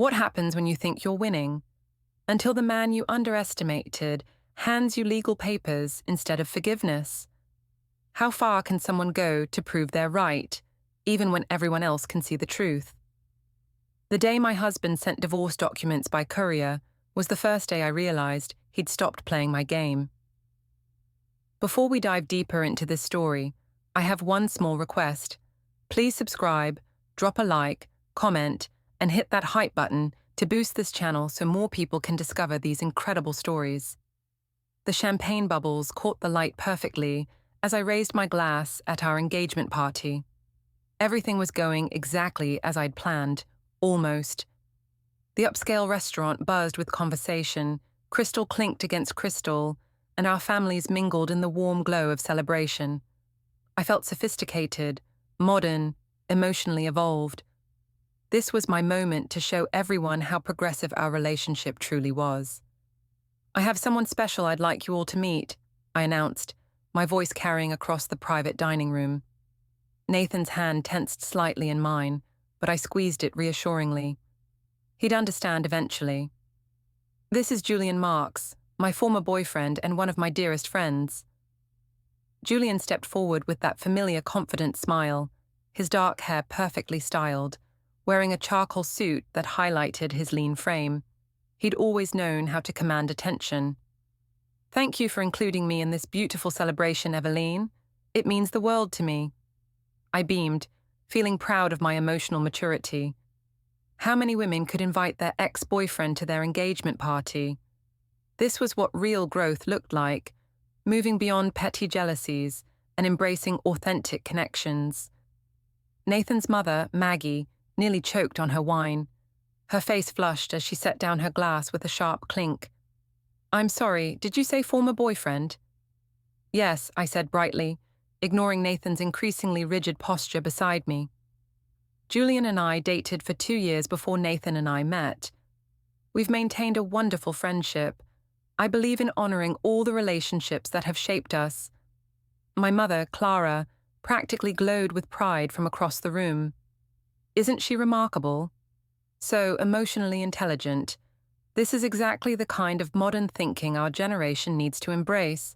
What happens when you think you're winning? Until the man you underestimated hands you legal papers instead of forgiveness. How far can someone go to prove they're right, even when everyone else can see the truth? The day my husband sent divorce documents by courier was the first day I realized he'd stopped playing my game. Before we dive deeper into this story, I have one small request. Please subscribe, drop a like, comment, and hit that hype button to boost this channel so more people can discover these incredible stories. The champagne bubbles caught the light perfectly as I raised my glass at our engagement party. Everything was going exactly as I'd planned, almost. The upscale restaurant buzzed with conversation, crystal clinked against crystal, and our families mingled in the warm glow of celebration. I felt sophisticated, modern, emotionally evolved. This was my moment to show everyone how progressive our relationship truly was. "I have someone special I'd like you all to meet," I announced, my voice carrying across the private dining room. Nathan's hand tensed slightly in mine, but I squeezed it reassuringly. He'd understand eventually. "This is Julian Marks, my former boyfriend and one of my dearest friends." Julian stepped forward with that familiar confident smile, his dark hair perfectly styled, wearing a charcoal suit that highlighted his lean frame. He'd always known how to command attention. "Thank you for including me in this beautiful celebration, Evelene. It means the world to me." I beamed, feeling proud of my emotional maturity. How many women could invite their ex-boyfriend to their engagement party? This was what real growth looked like, moving beyond petty jealousies and embracing authentic connections. Nathan's mother, Maggie, nearly choked on her wine. Her face flushed as she set down her glass with a sharp clink. "I'm sorry, did you say former boyfriend?" "Yes," I said brightly, ignoring Nathan's increasingly rigid posture beside me. Julian and I dated for 2 years before Nathan and I met. We've maintained a wonderful friendship. I believe in honoring all the relationships that have shaped us. My mother, Clara, practically glowed with pride from across the room. "Isn't she remarkable? So emotionally intelligent. This is exactly the kind of modern thinking our generation needs to embrace."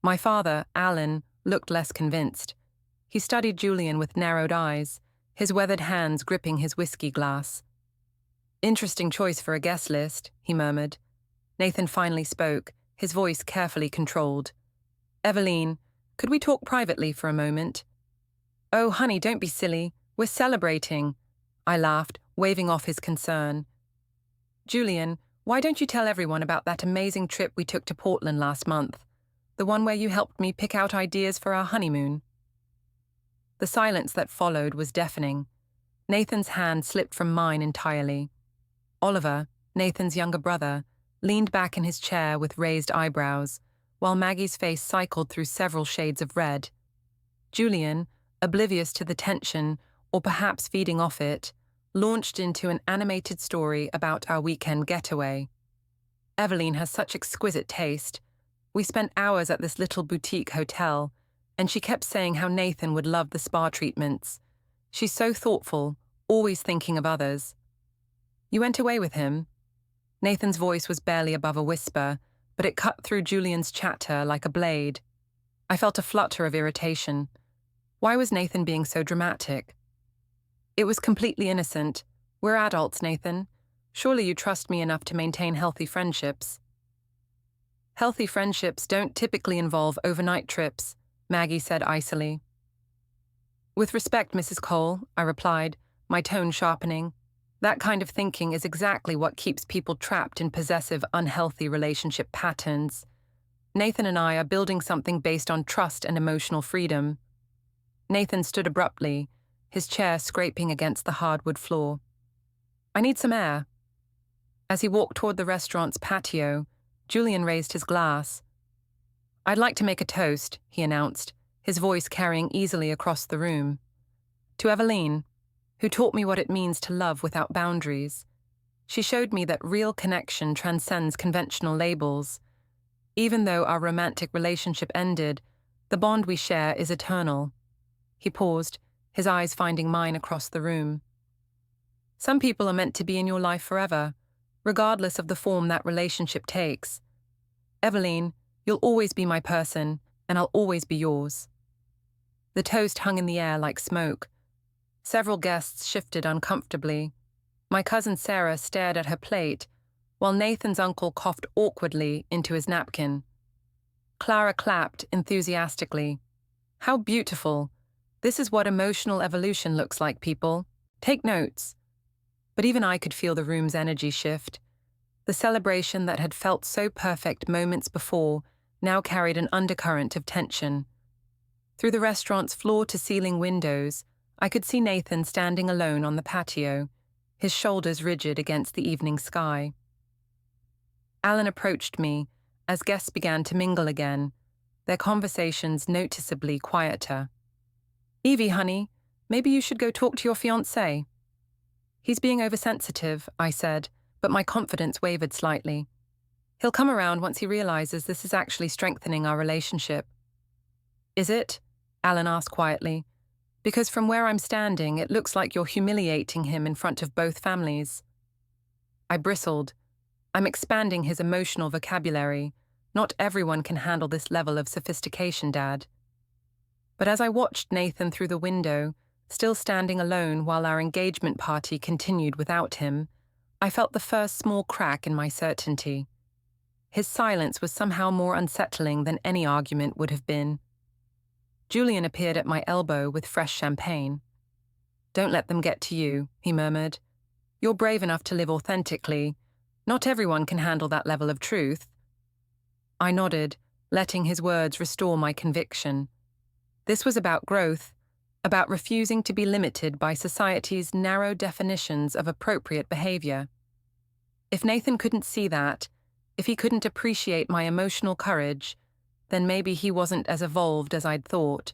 My father, Alan, looked less convinced. He studied Julian with narrowed eyes, his weathered hands gripping his whiskey glass. "Interesting choice for a guest list," he murmured. Nathan finally spoke, his voice carefully controlled. "Evelene, could we talk privately for a moment?" "Oh, honey, don't be silly. We're celebrating," I laughed, waving off his concern. "Julian, why don't you tell everyone about that amazing trip we took to Portland last month? The one where you helped me pick out ideas for our honeymoon?" The silence that followed was deafening. Nathan's hand slipped from mine entirely. Oliver, Nathan's younger brother, leaned back in his chair with raised eyebrows, while Maggie's face cycled through several shades of red. Julian, oblivious to the tension, or perhaps feeding off it, launched into an animated story about our weekend getaway. "Evelene has such exquisite taste. We spent hours at this little boutique hotel, and she kept saying how Nathan would love the spa treatments. She's so thoughtful, always thinking of others." "You went away with him?" Nathan's voice was barely above a whisper, but it cut through Julian's chatter like a blade. I felt a flutter of irritation. Why was Nathan being so dramatic? "It was completely innocent. We're adults, Nathan. Surely you trust me enough to maintain healthy friendships." "Healthy friendships don't typically involve overnight trips," Maggie said icily. "With respect, Mrs. Cole," I replied, my tone sharpening. "That kind of thinking is exactly what keeps people trapped in possessive, unhealthy relationship patterns. Nathan and I are building something based on trust and emotional freedom." Nathan stood abruptly, his chair scraping against the hardwood floor. "I need some air." As he walked toward the restaurant's patio, Julian raised his glass. "I'd like to make a toast," he announced, his voice carrying easily across the room. "To Evelene, who taught me what it means to love without boundaries. She showed me that real connection transcends conventional labels. Even though our romantic relationship ended, the bond we share is eternal." He paused, his eyes finding mine across the room. Some people are meant to be in your life forever, regardless of the form that relationship takes. Evelene, you'll always be my person, and I'll always be yours. The toast hung in the air like smoke. Several guests shifted uncomfortably. My cousin Sarah stared at her plate, while Nathan's uncle coughed awkwardly into his napkin. Clara clapped enthusiastically. How beautiful! This is what emotional evolution looks like, people. Take notes. But even I could feel the room's energy shift. The celebration that had felt so perfect moments before now carried an undercurrent of tension. Through the restaurant's floor-to-ceiling windows, I could see Nathan standing alone on the patio, his shoulders rigid against the evening sky. Alan approached me as guests began to mingle again, their conversations noticeably quieter. Evie, honey, maybe you should go talk to your fiancé. He's being oversensitive, I said, but my confidence wavered slightly. He'll come around once he realizes this is actually strengthening our relationship. Is it? Alan asked quietly. Because from where I'm standing, it looks like you're humiliating him in front of both families. I bristled. I'm expanding his emotional vocabulary. Not everyone can handle this level of sophistication, Dad. But as I watched Nathan through the window, still standing alone while our engagement party continued without him, I felt the first small crack in my certainty. His silence was somehow more unsettling than any argument would have been. Julian appeared at my elbow with fresh champagne. Don't let them get to you, he murmured. You're brave enough to live authentically. Not everyone can handle that level of truth. I nodded, letting his words restore my conviction. This was about growth, about refusing to be limited by society's narrow definitions of appropriate behavior. If Nathan couldn't see that, if he couldn't appreciate my emotional courage, then maybe he wasn't as evolved as I'd thought.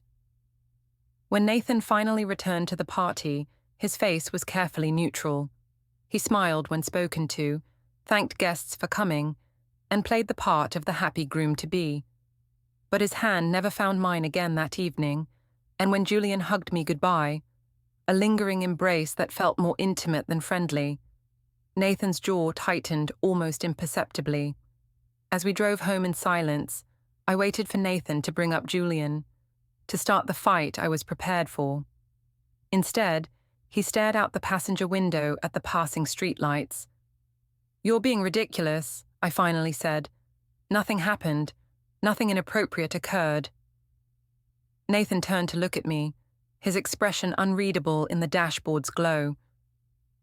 When Nathan finally returned to the party, his face was carefully neutral. He smiled when spoken to, thanked guests for coming, and played the part of the happy groom-to-be. But his hand never found mine again that evening, and when Julian hugged me goodbye, a lingering embrace that felt more intimate than friendly, Nathan's jaw tightened almost imperceptibly. As we drove home in silence, I waited for Nathan to bring up Julian, to start the fight I was prepared for. Instead, he stared out the passenger window at the passing streetlights. You're being ridiculous, I finally said. Nothing happened. Nothing inappropriate occurred. Nathan turned to look at me, his expression unreadable in the dashboard's glow.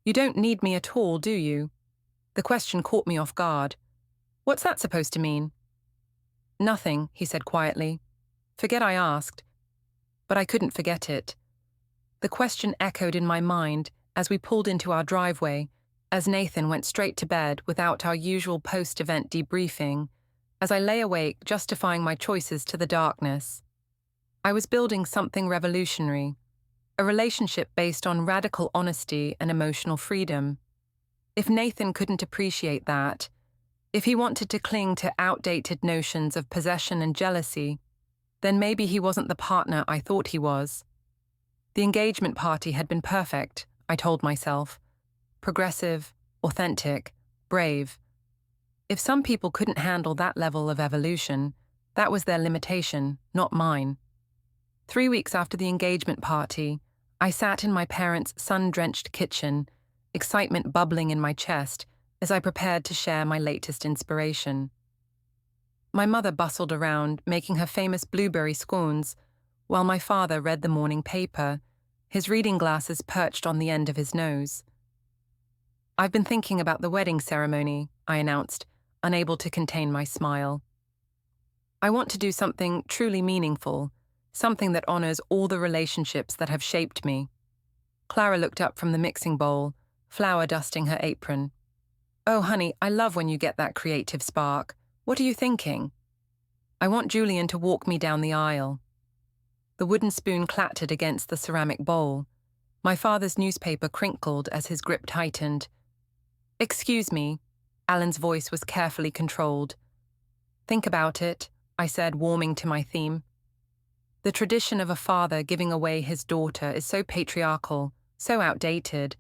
You don't need me at all, do you? The question caught me off guard. What's that supposed to mean? Nothing, he said quietly. Forget I asked. But I couldn't forget it. The question echoed in my mind as we pulled into our driveway, as Nathan went straight to bed without our usual post-event debriefing, as I lay awake justifying my choices to the darkness. I was building something revolutionary, a relationship based on radical honesty and emotional freedom. If Nathan couldn't appreciate that, if he wanted to cling to outdated notions of possession and jealousy, then maybe he wasn't the partner I thought he was. The engagement party had been perfect, I told myself. Progressive, authentic, brave. If some people couldn't handle that level of evolution, that was their limitation, not mine. 3 weeks after the engagement party, I sat in my parents' sun-drenched kitchen, excitement bubbling in my chest as I prepared to share my latest inspiration. My mother bustled around, making her famous blueberry scones, while my father read the morning paper, his reading glasses perched on the end of his nose. I've been thinking about the wedding ceremony, I announced, unable to contain my smile. I want to do something truly meaningful, something that honors all the relationships that have shaped me. Clara looked up from the mixing bowl, flour dusting her apron. Oh, honey, I love when you get that creative spark. What are you thinking? I want Julian to walk me down the aisle. The wooden spoon clattered against the ceramic bowl. My father's newspaper crinkled as his grip tightened. Excuse me, Alan's voice was carefully controlled. Think about it, I said, warming to my theme. The tradition of a father giving away his daughter is so patriarchal, so outdated.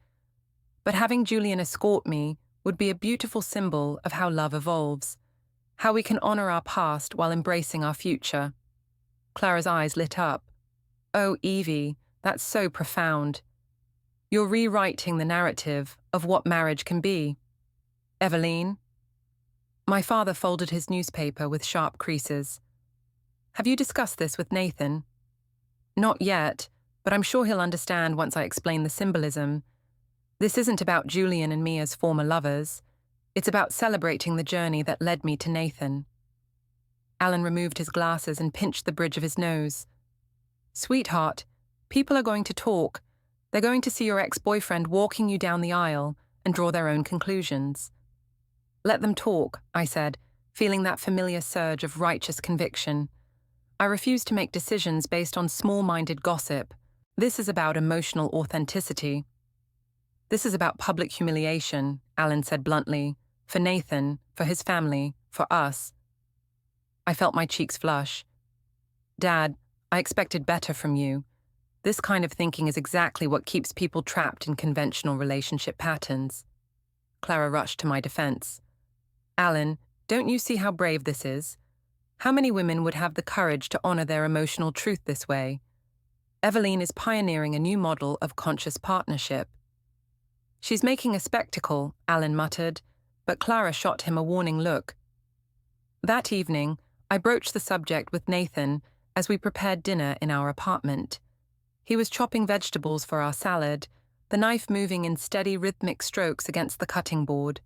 But having Julian escort me would be a beautiful symbol of how love evolves, how we can honor our past while embracing our future. Clara's eyes lit up. Oh, Evie, that's so profound. You're rewriting the narrative of what marriage can be. Evelene? My father folded his newspaper with sharp creases. Have you discussed this with Nathan? Not yet, but I'm sure he'll understand once I explain the symbolism. This isn't about Julian and me as former lovers. It's about celebrating the journey that led me to Nathan. Alan removed his glasses and pinched the bridge of his nose. Sweetheart, people are going to talk. They're going to see your ex-boyfriend walking you down the aisle and draw their own conclusions. Let them talk, I said, feeling that familiar surge of righteous conviction. I refuse to make decisions based on small-minded gossip. This is about emotional authenticity. This is about public humiliation, Alan said bluntly, for Nathan, for his family, for us. I felt my cheeks flush. Dad, I expected better from you. This kind of thinking is exactly what keeps people trapped in conventional relationship patterns. Clara rushed to my defense. Alan, don't you see how brave this is? How many women would have the courage to honor their emotional truth this way? Evelene is pioneering a new model of conscious partnership. She's making a spectacle, Alan muttered, but Clara shot him a warning look. That evening, I broached the subject with Nathan as we prepared dinner in our apartment. He was chopping vegetables for our salad, the knife moving in steady rhythmic strokes against the cutting board.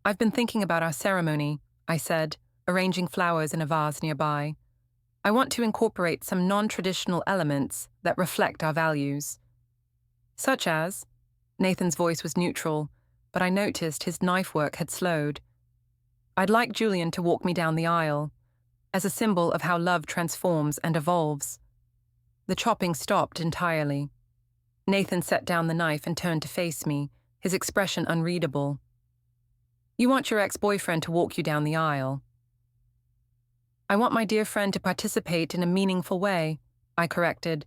I've been thinking about our ceremony, I said, arranging flowers in a vase nearby. I want to incorporate some non-traditional elements that reflect our values. Such as? Nathan's voice was neutral, but I noticed his knife work had slowed. I'd like Julian to walk me down the aisle, as a symbol of how love transforms and evolves. The chopping stopped entirely. Nathan set down the knife and turned to face me, his expression unreadable. You want your ex-boyfriend to walk you down the aisle. I want my dear friend to participate in a meaningful way, I corrected.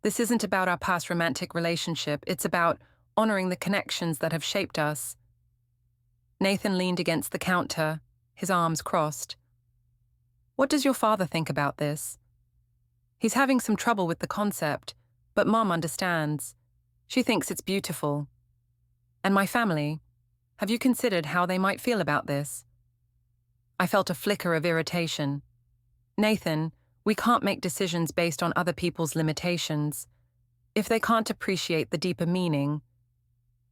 This isn't about our past romantic relationship, it's about honoring the connections that have shaped us. Nathan leaned against the counter, his arms crossed. What does your father think about this? He's having some trouble with the concept, but Mom understands. She thinks it's beautiful. And my family, have you considered how they might feel about this? I felt a flicker of irritation. Nathan, we can't make decisions based on other people's limitations. If they can't appreciate the deeper meaning.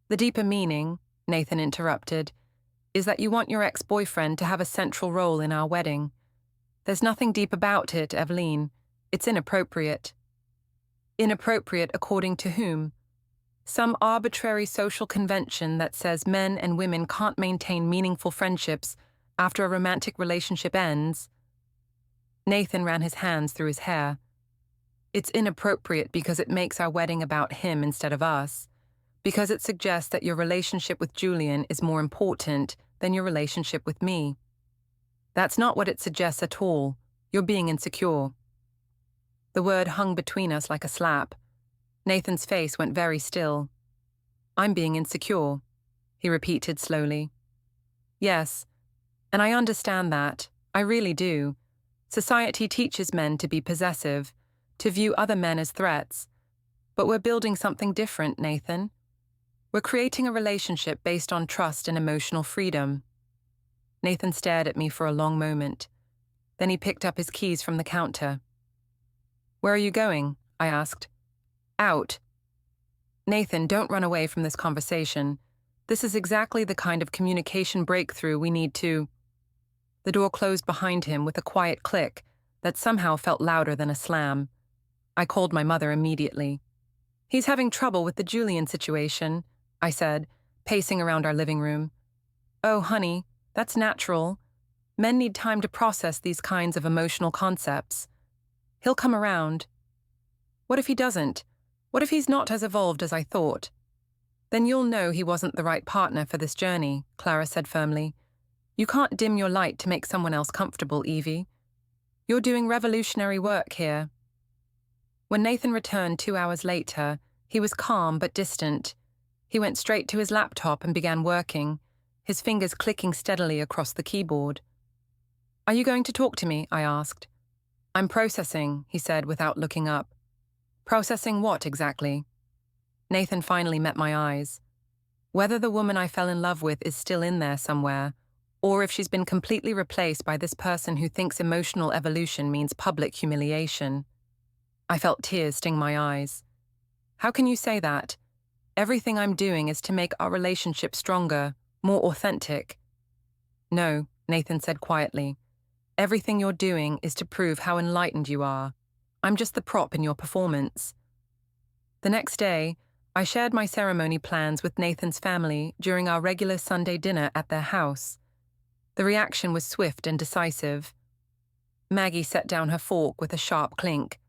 The deeper meaning, Nathan interrupted, is that you want your ex-boyfriend to have a central role in our wedding. There's nothing deep about it, Evelene. It's inappropriate. Inappropriate according to whom? Some arbitrary social convention that says men and women can't maintain meaningful friendships after a romantic relationship ends. Nathan ran his hands through his hair. It's inappropriate because it makes our wedding about him instead of us, because it suggests that your relationship with Julian is more important than your relationship with me. That's not what it suggests at all. You're being insecure. The word hung between us like a slap. Nathan's face went very still. I'm being insecure, he repeated slowly. Yes, and I understand that. I really do. Society teaches men to be possessive, to view other men as threats. But we're building something different, Nathan. We're creating a relationship based on trust and emotional freedom. Nathan stared at me for a long moment. Then he picked up his keys from the counter. Where are you going? I asked. Out. Nathan, don't run away from this conversation. This is exactly the kind of communication breakthrough we need to... The door closed behind him with a quiet click that somehow felt louder than a slam. I called my mother immediately. He's having trouble with the Julian situation, I said, pacing around our living room. Oh, honey, that's natural. Men need time to process these kinds of emotional concepts. He'll come around. What if he doesn't? What if he's not as evolved as I thought? Then you'll know he wasn't the right partner for this journey, Clara said firmly. You can't dim your light to make someone else comfortable, Evie. You're doing revolutionary work here. When Nathan returned 2 hours later, he was calm but distant. He went straight to his laptop and began working, his fingers clicking steadily across the keyboard. "Are you going to talk to me?" I asked. "I'm processing," he said without looking up. "Processing what exactly?" Nathan finally met my eyes. Whether the woman I fell in love with is still in there somewhere, or if she's been completely replaced by this person who thinks emotional evolution means public humiliation. I felt tears sting my eyes. "How can you say that? Everything I'm doing is to make our relationship stronger, more authentic." "No," Nathan said quietly. "Everything you're doing is to prove how enlightened you are. I'm just the prop in your performance." The next day, I shared my ceremony plans with Nathan's family during our regular Sunday dinner at their house. The reaction was swift and decisive. Maggie set down her fork with a sharp clink.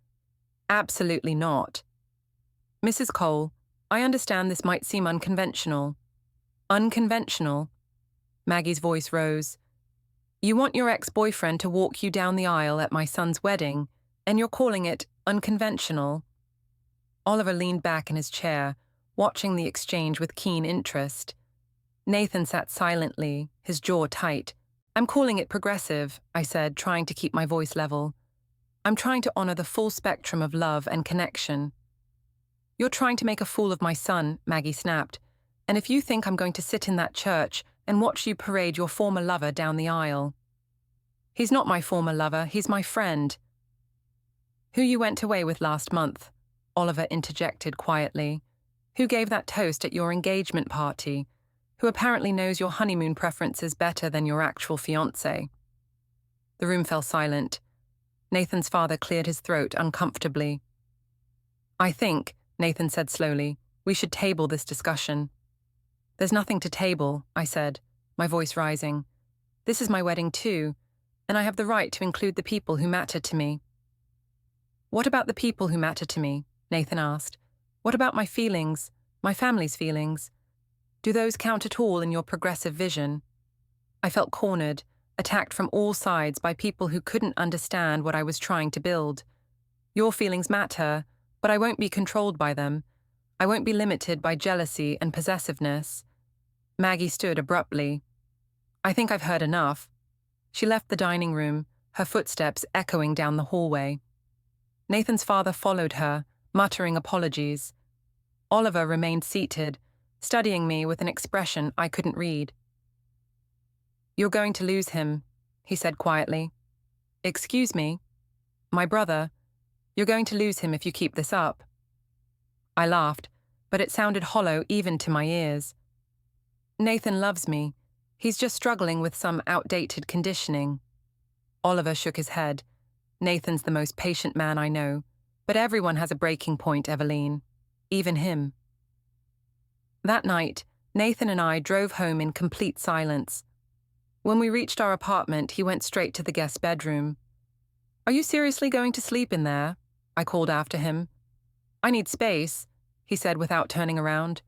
"Absolutely not." "Mrs. Cole, I understand this might seem unconventional." "Unconventional?" Maggie's voice rose. "You want your ex-boyfriend to walk you down the aisle at my son's wedding, and you're calling it unconventional?" Oliver leaned back in his chair, watching the exchange with keen interest. Nathan sat silently, his jaw tight. "I'm calling it progressive," I said, trying to keep my voice level. "I'm trying to honor the full spectrum of love and connection." "You're trying to make a fool of my son," Maggie snapped. "And if you think I'm going to sit in that church and watch you parade your former lover down the aisle." "He's not my former lover, he's my friend." "Who you went away with last month," Oliver interjected quietly. "Who gave that toast at your engagement party? Who apparently knows your honeymoon preferences better than your actual fiancé?" The room fell silent. Nathan's father cleared his throat uncomfortably. "I think," Nathan said slowly, "we should table this discussion." "There's nothing to table," I said, my voice rising. "This is my wedding too, and I have the right to include the people who matter to me." "What about the people who matter to me?" Nathan asked. "What about my feelings, my family's feelings? Do those count at all in your progressive vision?" I felt cornered, attacked from all sides by people who couldn't understand what I was trying to build. "Your feelings matter, but I won't be controlled by them. I won't be limited by jealousy and possessiveness." Maggie stood abruptly. "I think I've heard enough." She left the dining room, her footsteps echoing down the hallway. Nathan's father followed her, muttering apologies. Oliver remained seated, studying me with an expression I couldn't read. "You're going to lose him," he said quietly. "Excuse me?" "My brother. You're going to lose him if you keep this up." I laughed, but it sounded hollow even to my ears. "Nathan loves me. He's just struggling with some outdated conditioning." Oliver shook his head. "Nathan's the most patient man I know, but everyone has a breaking point, Evelene. Even him." That night, Nathan and I drove home in complete silence. When we reached our apartment, he went straight to the guest bedroom. "Are you seriously going to sleep in there?" I called after him. "I need space," he said without turning around.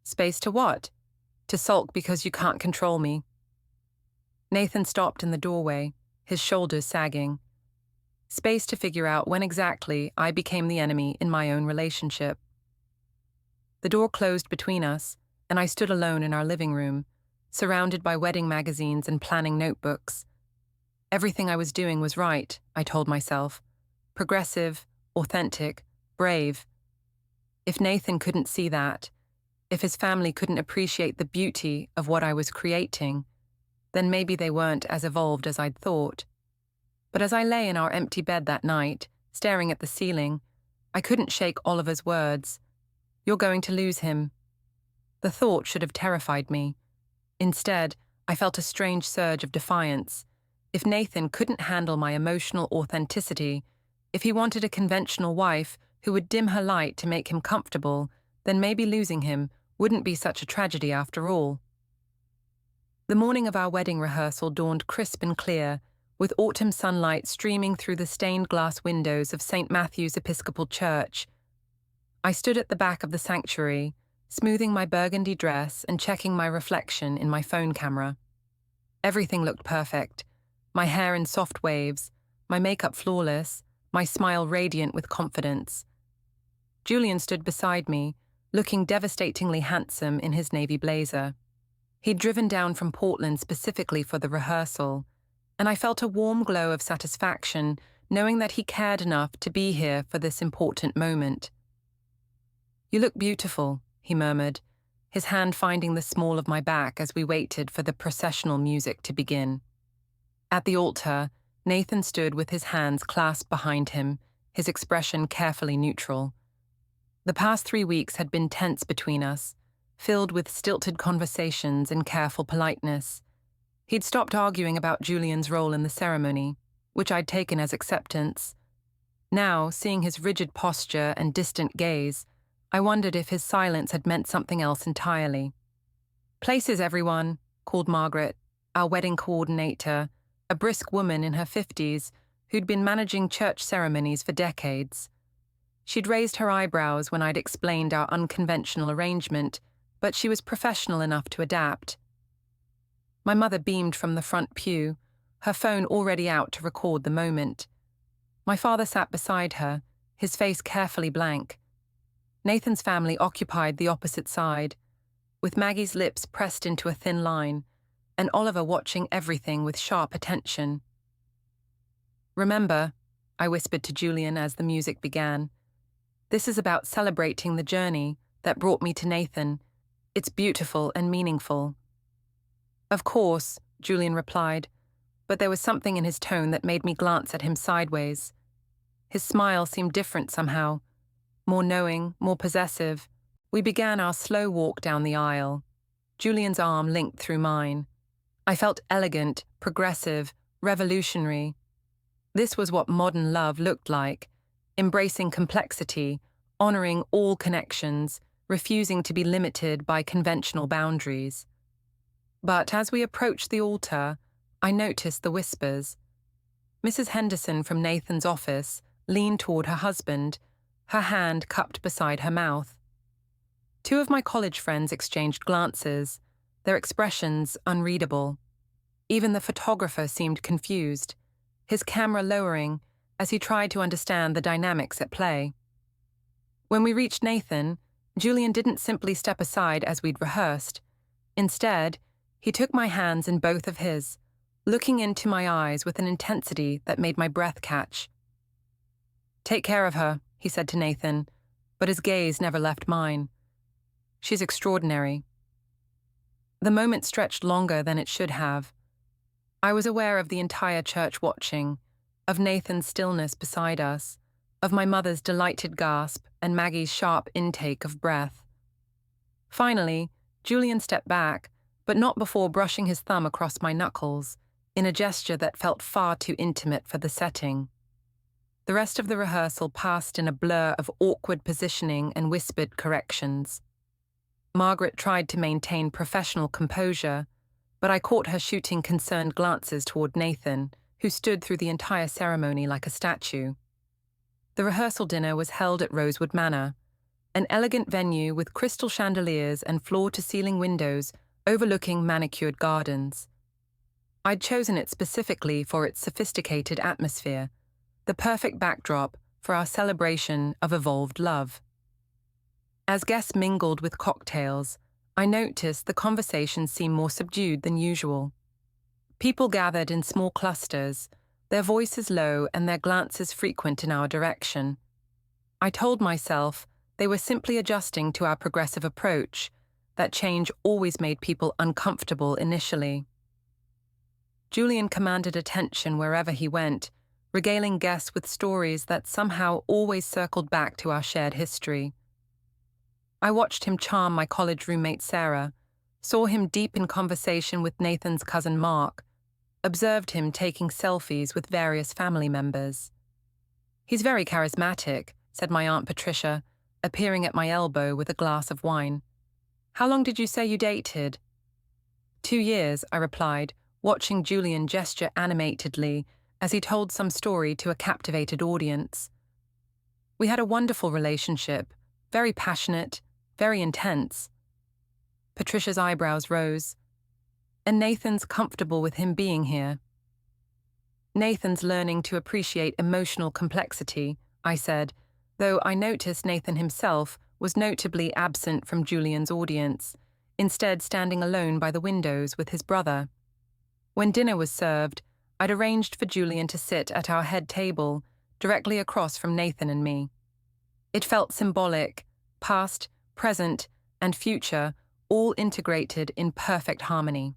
"Space to what?" "To sulk because you can't control me." Nathan stopped in the doorway, his shoulders sagging. Space to figure out when exactly I became the enemy in my own relationship. The door closed between us, and I stood alone in our living room, surrounded by wedding magazines and planning notebooks. Everything I was doing was right, I told myself. Progressive, authentic, brave. If Nathan couldn't see that, if his family couldn't appreciate the beauty of what I was creating, then maybe they weren't as evolved as I'd thought. But as I lay in our empty bed that night, staring at the ceiling, I couldn't shake Oliver's words. "You're going to lose him." The thought should have terrified me. Instead, I felt a strange surge of defiance. If Nathan couldn't handle my emotional authenticity, if he wanted a conventional wife who would dim her light to make him comfortable, then maybe losing him wouldn't be such a tragedy after all. The morning of our wedding rehearsal dawned crisp and clear, with autumn sunlight streaming through the stained glass windows of St. Matthew's Episcopal Church. I stood at the back of the sanctuary, smoothing my burgundy dress and checking my reflection in my phone camera. Everything looked perfect. My hair in soft waves, my makeup flawless, my smile radiant with confidence. Julian stood beside me, looking devastatingly handsome in his navy blazer. He'd driven down from Portland specifically for the rehearsal, and I felt a warm glow of satisfaction knowing that he cared enough to be here for this important moment. "You look beautiful," he murmured, his hand finding the small of my back as we waited for the processional music to begin. At the altar, Nathan stood with his hands clasped behind him, his expression carefully neutral. The past 3 weeks had been tense between us, filled with stilted conversations and careful politeness. He'd stopped arguing about Julian's role in the ceremony, which I'd taken as acceptance. Now, seeing his rigid posture and distant gaze, I wondered if his silence had meant something else entirely. "Places, everyone," called Margaret, our wedding coordinator, a brisk woman in her 50s who'd been managing church ceremonies for decades. She'd raised her eyebrows when I'd explained our unconventional arrangement, but she was professional enough to adapt. My mother beamed from the front pew, her phone already out to record the moment. My father sat beside her, his face carefully blank. Nathan's family occupied the opposite side, with Maggie's lips pressed into a thin line, and Oliver watching everything with sharp attention. "Remember," I whispered to Julian as the music began, "this is about celebrating the journey that brought me to Nathan. It's beautiful and meaningful." "Of course," Julian replied, but there was something in his tone that made me glance at him sideways. His smile seemed different somehow, more knowing, more possessive. We began our slow walk down the aisle. Julian's arm linked through mine. I felt elegant, progressive, revolutionary. This was what modern love looked like, embracing complexity, honoring all connections, refusing to be limited by conventional boundaries. But as we approached the altar, I noticed the whispers. Mrs. Henderson from Nathan's office leaned toward her husband, her hand cupped beside her mouth. 2 of my college friends exchanged glances, their expressions unreadable. Even the photographer seemed confused, his camera lowering as he tried to understand the dynamics at play. When we reached Nathan, Julian didn't simply step aside as we'd rehearsed. Instead, he took my hands in both of his, looking into my eyes with an intensity that made my breath catch. "Take care of her," he said to Nathan, but his gaze never left mine. "She's extraordinary." The moment stretched longer than it should have. I was aware of the entire church watching, of Nathan's stillness beside us, of my mother's delighted gasp and Maggie's sharp intake of breath. Finally, Julian stepped back, but not before brushing his thumb across my knuckles, in a gesture that felt far too intimate for the setting. The rest of the rehearsal passed in a blur of awkward positioning and whispered corrections. Margaret tried to maintain professional composure, but I caught her shooting concerned glances toward Nathan, who stood through the entire ceremony like a statue. The rehearsal dinner was held at Rosewood Manor, an elegant venue with crystal chandeliers and floor-to-ceiling windows overlooking manicured gardens. I'd chosen it specifically for its sophisticated atmosphere, the perfect backdrop for our celebration of evolved love. As guests mingled with cocktails, I noticed the conversation seemed more subdued than usual. People gathered in small clusters, their voices low and their glances frequent in our direction. I told myself they were simply adjusting to our progressive approach, that change always made people uncomfortable initially. Julian commanded attention wherever he went, regaling guests with stories that somehow always circled back to our shared history. I watched him charm my college roommate Sarah, saw him deep in conversation with Nathan's cousin Mark, observed him taking selfies with various family members. "He's very charismatic," said my Aunt Patricia, appearing at my elbow with a glass of wine. "How long did you say you dated?" 2 years, I replied, watching Julian gesture animatedly as he told some story to a captivated audience. "We had a wonderful relationship, very passionate, very intense." Patricia's eyebrows rose. "And Nathan's comfortable with him being here." "Nathan's learning to appreciate emotional complexity," I said, though I noticed Nathan himself was notably absent from Julian's audience, instead standing alone by the windows with his brother. When dinner was served, I'd arranged for Julian to sit at our head table, directly across from Nathan and me. It felt symbolic, past, present, and future, all integrated in perfect harmony.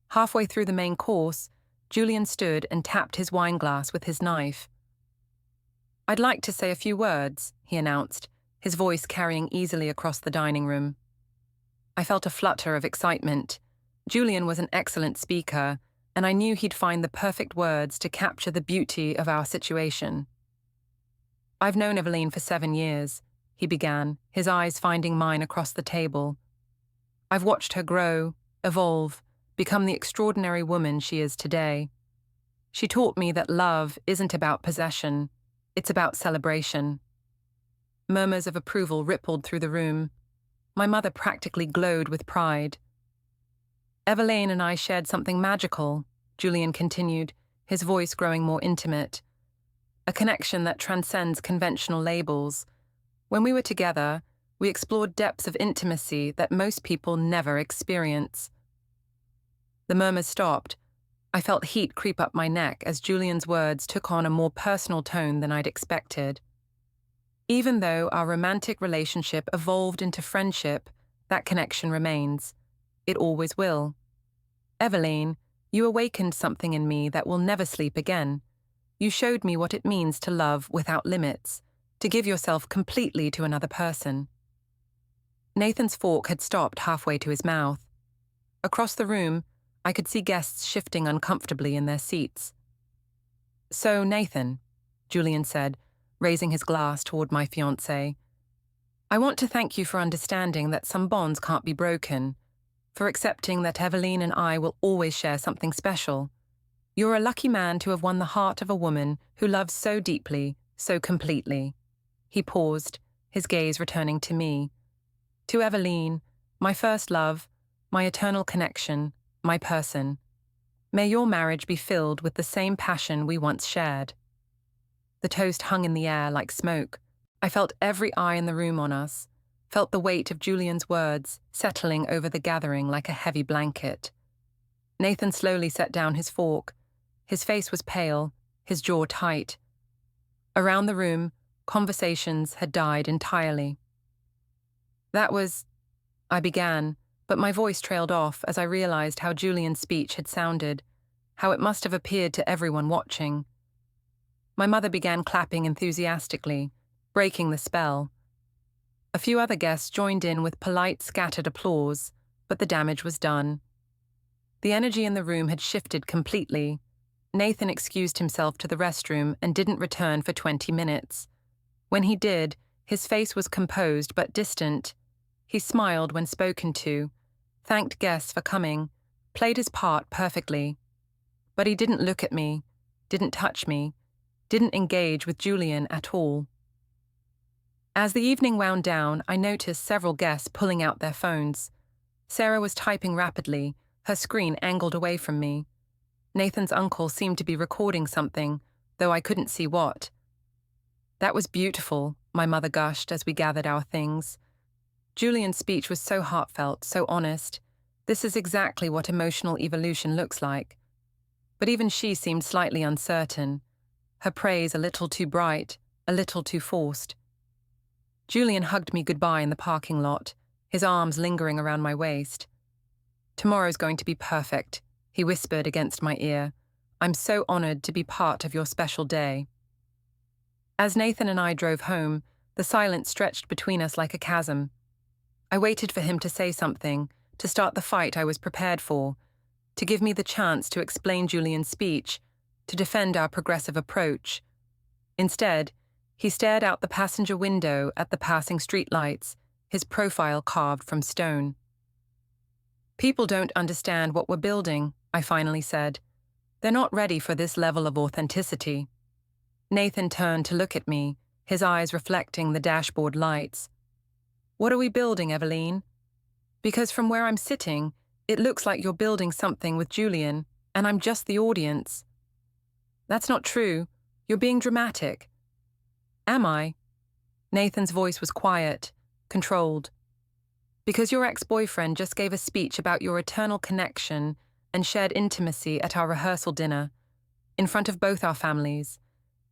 Halfway through the main course, Julian stood and tapped his wine glass with his knife. "I'd like to say a few words," he announced, his voice carrying easily across the dining room. I felt a flutter of excitement. Julian was an excellent speaker, and I knew he'd find the perfect words to capture the beauty of our situation. "I've known Evelene for 7 years," he began, his eyes finding mine across the table. "I've watched her grow, evolve, become the extraordinary woman she is today. She taught me that love isn't about possession, it's about celebration." Murmurs of approval rippled through the room. My mother practically glowed with pride. "Evelene and I shared something magical," Julian continued, his voice growing more intimate. "A connection that transcends conventional labels. When we were together, we explored depths of intimacy that most people never experience." The murmurs stopped. I felt heat creep up my neck as Julian's words took on a more personal tone than I'd expected. Even though our romantic relationship evolved into friendship, that connection remains. It always will. "Evelene, you awakened something in me that will never sleep again. You showed me what it means to love without limits, to give yourself completely to another person." Nathan's fork had stopped halfway to his mouth. Across the room, I could see guests shifting uncomfortably in their seats. "So, Nathan," Julian said, raising his glass toward my fiancé, "I want to thank you for understanding that some bonds can't be broken, for accepting that Evelene and I will always share something special. You're a lucky man to have won the heart of a woman who loves so deeply, so completely." He paused, his gaze returning to me. "To Evelene, my first love, my eternal connection, my person. May your marriage be filled with the same passion we once shared." The toast hung in the air like smoke. I felt every eye in the room on us, felt the weight of Julian's words settling over the gathering like a heavy blanket. Nathan slowly set down his fork. His face was pale, his jaw tight. Around the room, conversations had died entirely. "That was," I began, but my voice trailed off as I realized how Julian's speech had sounded, how it must have appeared to everyone watching. My mother began clapping enthusiastically, breaking the spell. A few other guests joined in with polite, scattered applause, but the damage was done. The energy in the room had shifted completely. Nathan excused himself to the restroom and didn't return for 20 minutes. When he did, his face was composed but distant. He smiled when spoken to, thanked guests for coming, played his part perfectly. But he didn't look at me, didn't touch me, didn't engage with Julian at all. As the evening wound down, I noticed several guests pulling out their phones. Sarah was typing rapidly, her screen angled away from me. Nathan's uncle seemed to be recording something, though I couldn't see what. "That was beautiful," my mother gushed as we gathered our things. Julian's speech was so heartfelt, so honest. This is exactly what emotional evolution looks like. But even she seemed slightly uncertain, her praise a little too bright, a little too forced. Julian hugged me goodbye in the parking lot, his arms lingering around my waist. "Tomorrow's going to be perfect," he whispered against my ear. "I'm so honored to be part of your special day." As Nathan and I drove home, the silence stretched between us like a chasm. I waited for him to say something, to start the fight I was prepared for, to give me the chance to explain Julian's speech, to defend our progressive approach. Instead, he stared out the passenger window at the passing streetlights, his profile carved from stone. "People don't understand what we're building," I finally said. "They're not ready for this level of authenticity." Nathan turned to look at me, his eyes reflecting the dashboard lights. "What are we building, Evelene? Because from where I'm sitting, it looks like you're building something with Julian, and I'm just the audience." "That's not true. You're being dramatic." "Am I?" Nathan's voice was quiet, controlled. Because your ex-boyfriend just gave a speech about your eternal connection and shared intimacy at our rehearsal dinner, in front of both our families,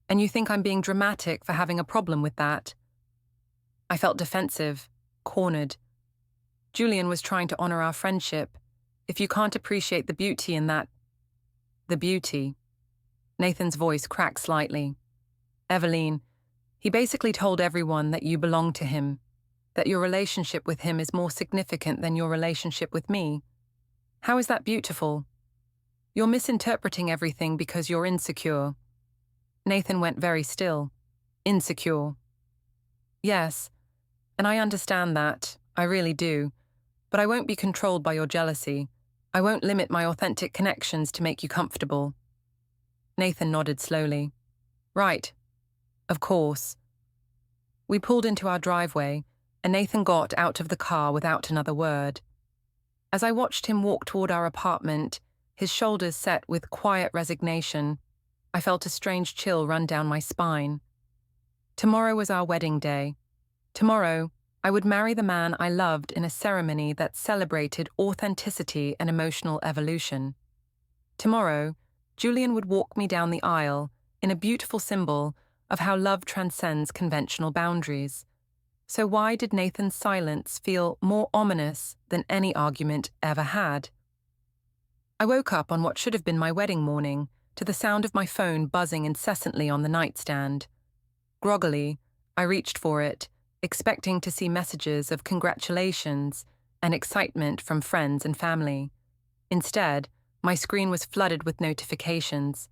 and you think I'm being dramatic for having a problem with that. I felt defensive, cornered. Julian was trying to honor our friendship. If you can't appreciate the beauty in that... The beauty. Nathan's voice cracked slightly. Evelene, he basically told everyone that you belong to him, that your relationship with him is more significant than your relationship with me. How is that beautiful? You're misinterpreting everything because you're insecure. Nathan went very still. Insecure. Yes, and I understand that, I really do, but I won't be controlled by your jealousy. I won't limit my authentic connections to make you comfortable. Nathan nodded slowly. Right. Of course. We pulled into our driveway, and Nathan got out of the car without another word. As I watched him walk toward our apartment, his shoulders set with quiet resignation, I felt a strange chill run down my spine. Tomorrow was our wedding day. Tomorrow, I would marry the man I loved in a ceremony that celebrated authenticity and emotional evolution. Tomorrow, Julian would walk me down the aisle in a beautiful symbol of how love transcends conventional boundaries. So why did Nathan's silence feel more ominous than any argument ever had? I woke up on what should have been my wedding morning to the sound of my phone buzzing incessantly on the nightstand. Groggily, I reached for it, expecting to see messages of congratulations and excitement from friends and family. Instead, my screen was flooded with notifications,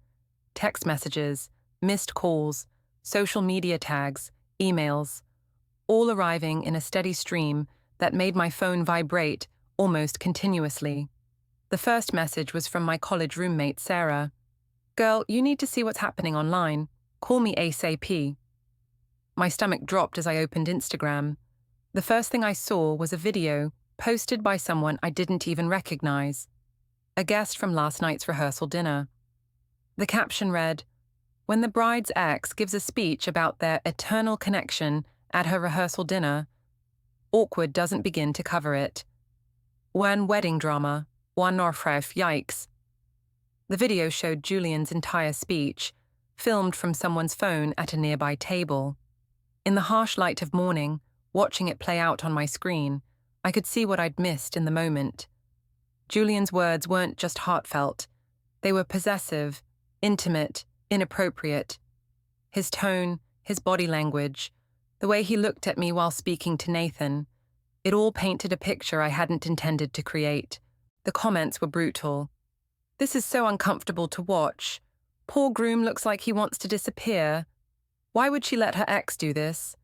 text messages, missed calls, social media tags, emails, all arriving in a steady stream that made my phone vibrate almost continuously. The first message was from my college roommate, Sarah. Girl, you need to see what's happening online. Call me ASAP. My stomach dropped as I opened Instagram. The first thing I saw was a video posted by someone I didn't even recognize, a guest from last night's rehearsal dinner. The caption read, "When the bride's ex gives a speech about their eternal connection at her rehearsal dinner, awkward doesn't begin to cover it. When wedding drama, one orfref, yikes." The video showed Julian's entire speech, filmed from someone's phone at a nearby table. In the harsh light of morning, watching it play out on my screen, I could see what I'd missed in the moment. Julian's words weren't just heartfelt. They were possessive, intimate, inappropriate. His tone, his body language, the way he looked at me while speaking to Nathan, it all painted a picture I hadn't intended to create. The comments were brutal. "This is so uncomfortable to watch. Poor groom looks like he wants to disappear. Why would she let her ex do this?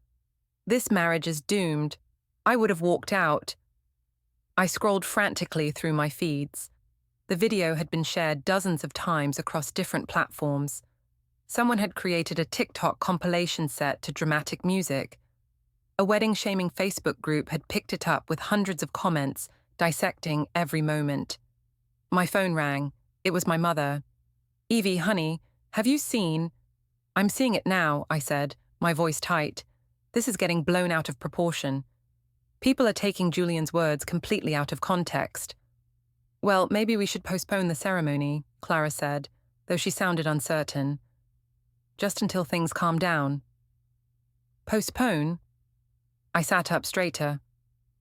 This marriage is doomed. I would have walked out." I scrolled frantically through my feeds. The video had been shared dozens of times across different platforms. Someone had created a TikTok compilation set to dramatic music. A wedding-shaming Facebook group had picked it up with hundreds of comments, dissecting every moment. My phone rang. It was my mother. "Evie, honey, have you seen..." "I'm seeing it now," I said, my voice tight. "This is getting blown out of proportion. People are taking Julian's words completely out of context." "Well, maybe we should postpone the ceremony," Clara said, though she sounded uncertain. "Just until things calm down." "Postpone?" I sat up straighter.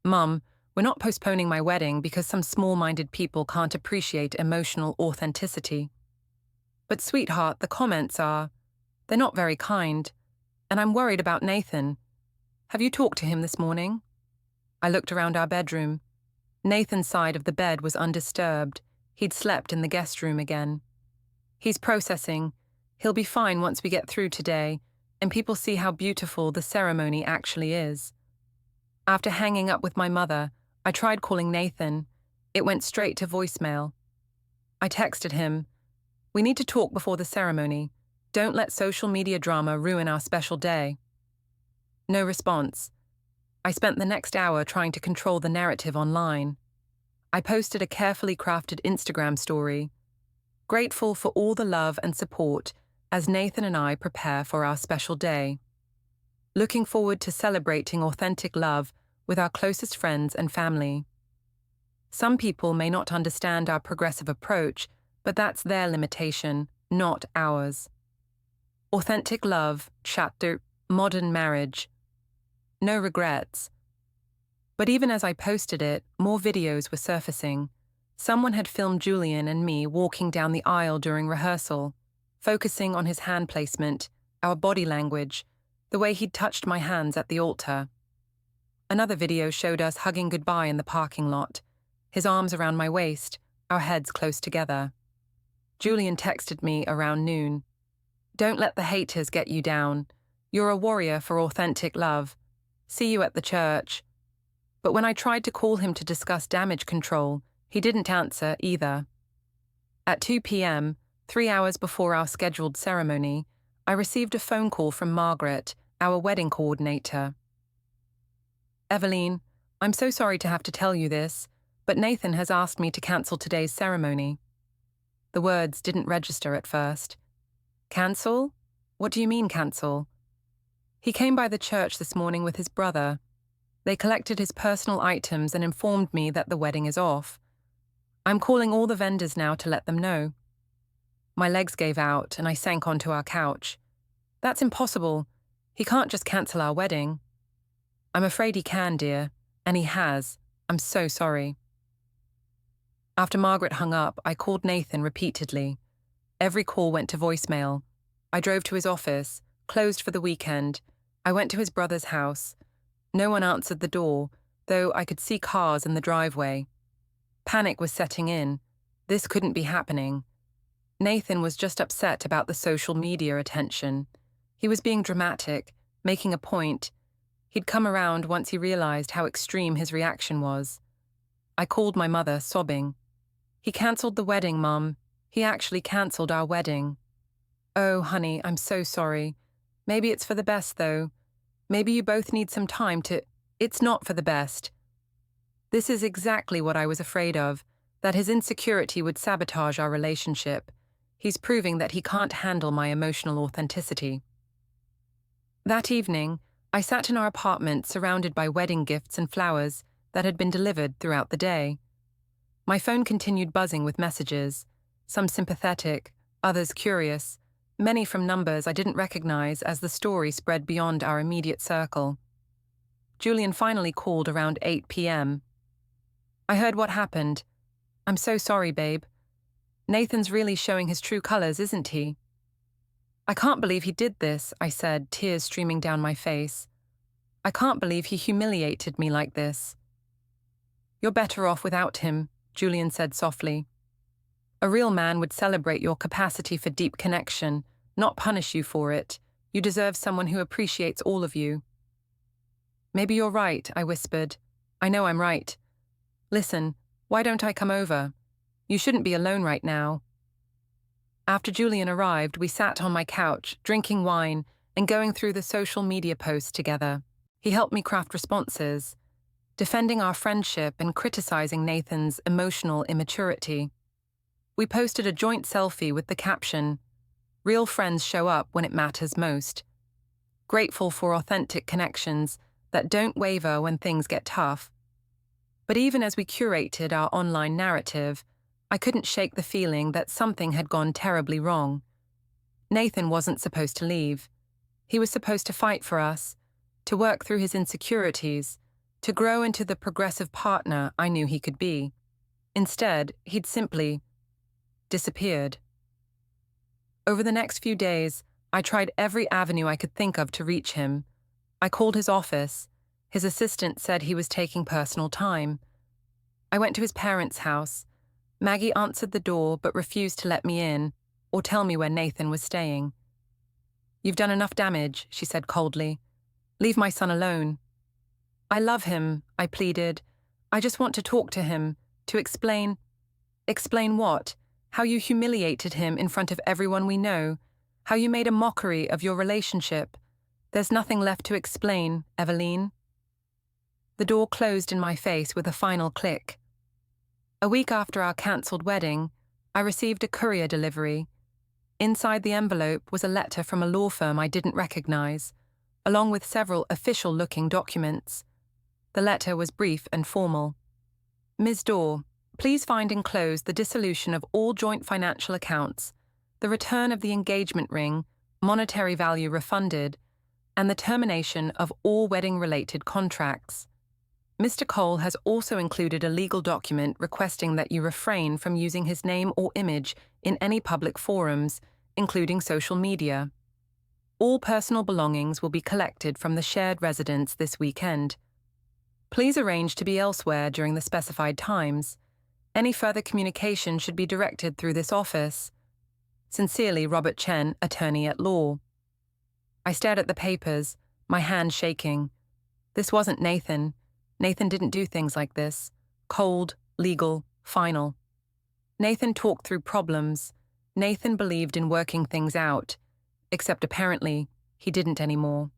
"Mum, we're not postponing my wedding because some small-minded people can't appreciate emotional authenticity." "But sweetheart, the comments are... they're not very kind. And I'm worried about Nathan. Have you talked to him this morning?" I looked around our bedroom. Nathan's side of the bed was undisturbed. He'd slept in the guest room again. "He's processing. He'll be fine once we get through today, and people see how beautiful the ceremony actually is." After hanging up with my mother, I tried calling Nathan. It went straight to voicemail. I texted him, "We need to talk before the ceremony. Don't let social media drama ruin our special day." No response. I spent the next hour trying to control the narrative online. I posted a carefully crafted Instagram story, grateful for all the love and support as Nathan and I prepare for our special day. Looking forward to celebrating authentic love with our closest friends and family. Some people may not understand our progressive approach, but that's their limitation, not ours. Authentic love, chapter, modern marriage. No regrets. But even as I posted it, more videos were surfacing. Someone had filmed Julian and me walking down the aisle during rehearsal, focusing on his hand placement, our body language, the way he'd touched my hands at the altar. Another video showed us hugging goodbye in the parking lot, his arms around my waist, our heads close together. Julian texted me around noon. "Don't let the haters get you down. You're a warrior for authentic love. See you at the church." But when I tried to call him to discuss damage control, he didn't answer either. At 2 p.m., 3 hours before our scheduled ceremony, I received a phone call from Margaret, our wedding coordinator. "Evelene, I'm so sorry to have to tell you this, but Nathan has asked me to cancel today's ceremony." The words didn't register at first. "Cancel? What do you mean cancel?" "He came by the church this morning with his brother. They collected his personal items and informed me that the wedding is off. I'm calling all the vendors now to let them know." My legs gave out and I sank onto our couch. "That's impossible. He can't just cancel our wedding." "I'm afraid he can, dear, and he has. I'm so sorry." After Margaret hung up, I called Nathan repeatedly. Every call went to voicemail. I drove to his office, closed for the weekend. I went to his brother's house. No one answered the door, though I could see cars in the driveway. Panic was setting in. This couldn't be happening. Nathan was just upset about the social media attention. He was being dramatic, making a point. He'd come around once he realized how extreme his reaction was. I called my mother, sobbing. "He cancelled the wedding, Mum. He actually cancelled our wedding." "Oh, honey, I'm so sorry. Maybe it's for the best, though. Maybe you both need some time to—" "It's not for the best." This is exactly what I was afraid of, that his insecurity would sabotage our relationship. He's proving that he can't handle my emotional authenticity. That evening, I sat in our apartment surrounded by wedding gifts and flowers that had been delivered throughout the day. My phone continued buzzing with messages, some sympathetic, others curious, many from numbers I didn't recognize as the story spread beyond our immediate circle. Julian finally called around 8 p.m. "I heard what happened. I'm so sorry, babe. Nathan's really showing his true colors, isn't he?" "I can't believe he did this," I said, tears streaming down my face. "I can't believe he humiliated me like this." "You're better off without him," Julian said softly. "A real man would celebrate your capacity for deep connection, not punish you for it. You deserve someone who appreciates all of you." "Maybe you're right," I whispered. "I know I'm right. Listen, why don't I come over? You shouldn't be alone right now." After Julian arrived, we sat on my couch, drinking wine and going through the social media posts together. He helped me craft responses, defending our friendship and criticizing Nathan's emotional immaturity. We posted a joint selfie with the caption, "Real friends show up when it matters most." Grateful for authentic connections that don't waver when things get tough. But even as we curated our online narrative, I couldn't shake the feeling that something had gone terribly wrong. Nathan wasn't supposed to leave. He was supposed to fight for us, to work through his insecurities, to grow into the progressive partner I knew he could be. Instead, he'd simply disappeared. Over the next few days, I tried every avenue I could think of to reach him. I called his office. His assistant said he was taking personal time. I went to his parents' house. Maggie answered the door but refused to let me in or tell me where Nathan was staying. "You've done enough damage," she said coldly. "Leave my son alone." "I love him," I pleaded. "I just want to talk to him, to explain—" "Explain what? How you humiliated him in front of everyone we know, how you made a mockery of your relationship. There's nothing left to explain, Evelene." The door closed in my face with a final click. A week after our cancelled wedding, I received a courier delivery. Inside the envelope was a letter from a law firm I didn't recognize, along with several official-looking documents. The letter was brief and formal. Ms. Dorr, please find enclosed the dissolution of all joint financial accounts, the return of the engagement ring, monetary value refunded, and the termination of all wedding-related contracts. Mr. Cole has also included a legal document requesting that you refrain from using his name or image in any public forums, including social media. All personal belongings will be collected from the shared residence this weekend. Please arrange to be elsewhere during the specified times. Any further communication should be directed through this office. Sincerely, Robert Chen, Attorney at Law. I stared at the papers, my hand shaking. This wasn't Nathan. Nathan didn't do things like this. Cold, legal, final. Nathan talked through problems. Nathan believed in working things out. Except apparently, he didn't anymore.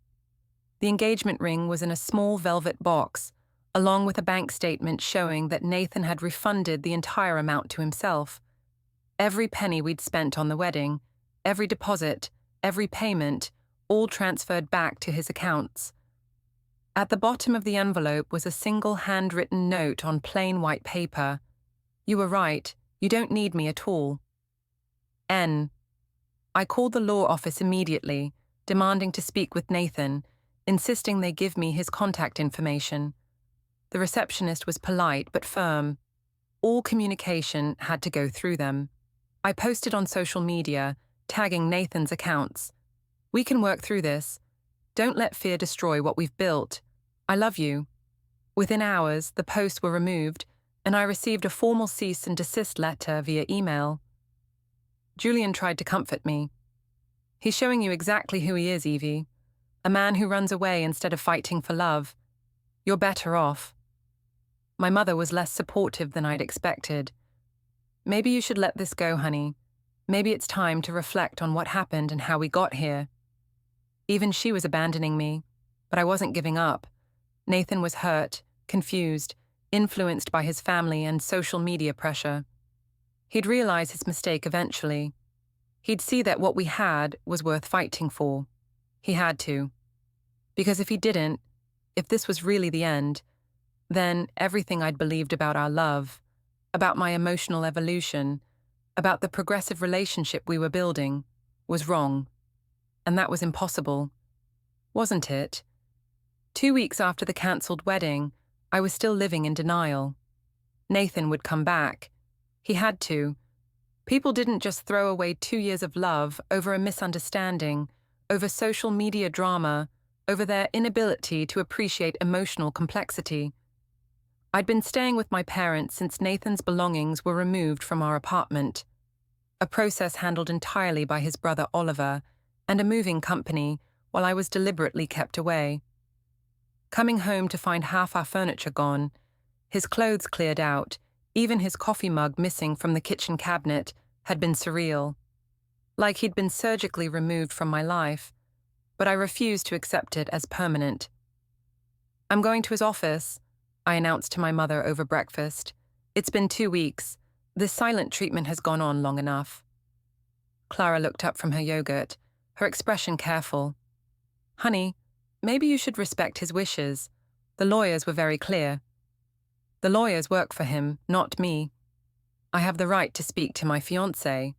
The engagement ring was in a small velvet box, along with a bank statement showing that Nathan had refunded the entire amount to himself. Every penny we'd spent on the wedding, every deposit, every payment, all transferred back to his accounts. At the bottom of the envelope was a single handwritten note on plain white paper. You were right, you don't need me at all. N. I called the law office immediately, demanding to speak with Nathan, insisting they give me his contact information. The receptionist was polite but firm. All communication had to go through them. I posted on social media, tagging Nathan's accounts. We can work through this. Don't let fear destroy what we've built. I love you. Within hours, the posts were removed, and I received a formal cease and desist letter via email. Julian tried to comfort me. He's showing you exactly who he is, Evie. A man who runs away instead of fighting for love. You're better off. My mother was less supportive than I'd expected. Maybe you should let this go, honey. Maybe it's time to reflect on what happened and how we got here. Even she was abandoning me, but I wasn't giving up. Nathan was hurt, confused, influenced by his family and social media pressure. He'd realize his mistake eventually. He'd see that what we had was worth fighting for. He had to. Because if he didn't, if this was really the end, then everything I'd believed about our love, about my emotional evolution, about the progressive relationship we were building, was wrong. And that was impossible. Wasn't it? 2 weeks after the cancelled wedding, I was still living in denial. Nathan would come back. He had to. People didn't just throw away 2 years of love over a misunderstanding, over social media drama, over their inability to appreciate emotional complexity. I'd been staying with my parents since Nathan's belongings were removed from our apartment, a process handled entirely by his brother Oliver and a moving company while I was deliberately kept away. Coming home to find half our furniture gone, his clothes cleared out, even his coffee mug missing from the kitchen cabinet, had been surreal. Like he'd been surgically removed from my life, but I refused to accept it as permanent. I'm going to his office, I announced to my mother over breakfast. It's been 2 weeks. This silent treatment has gone on long enough. Clara looked up from her yogurt, her expression careful. Honey, maybe you should respect his wishes. The lawyers were very clear. The lawyers work for him, not me. I have the right to speak to my fiancé.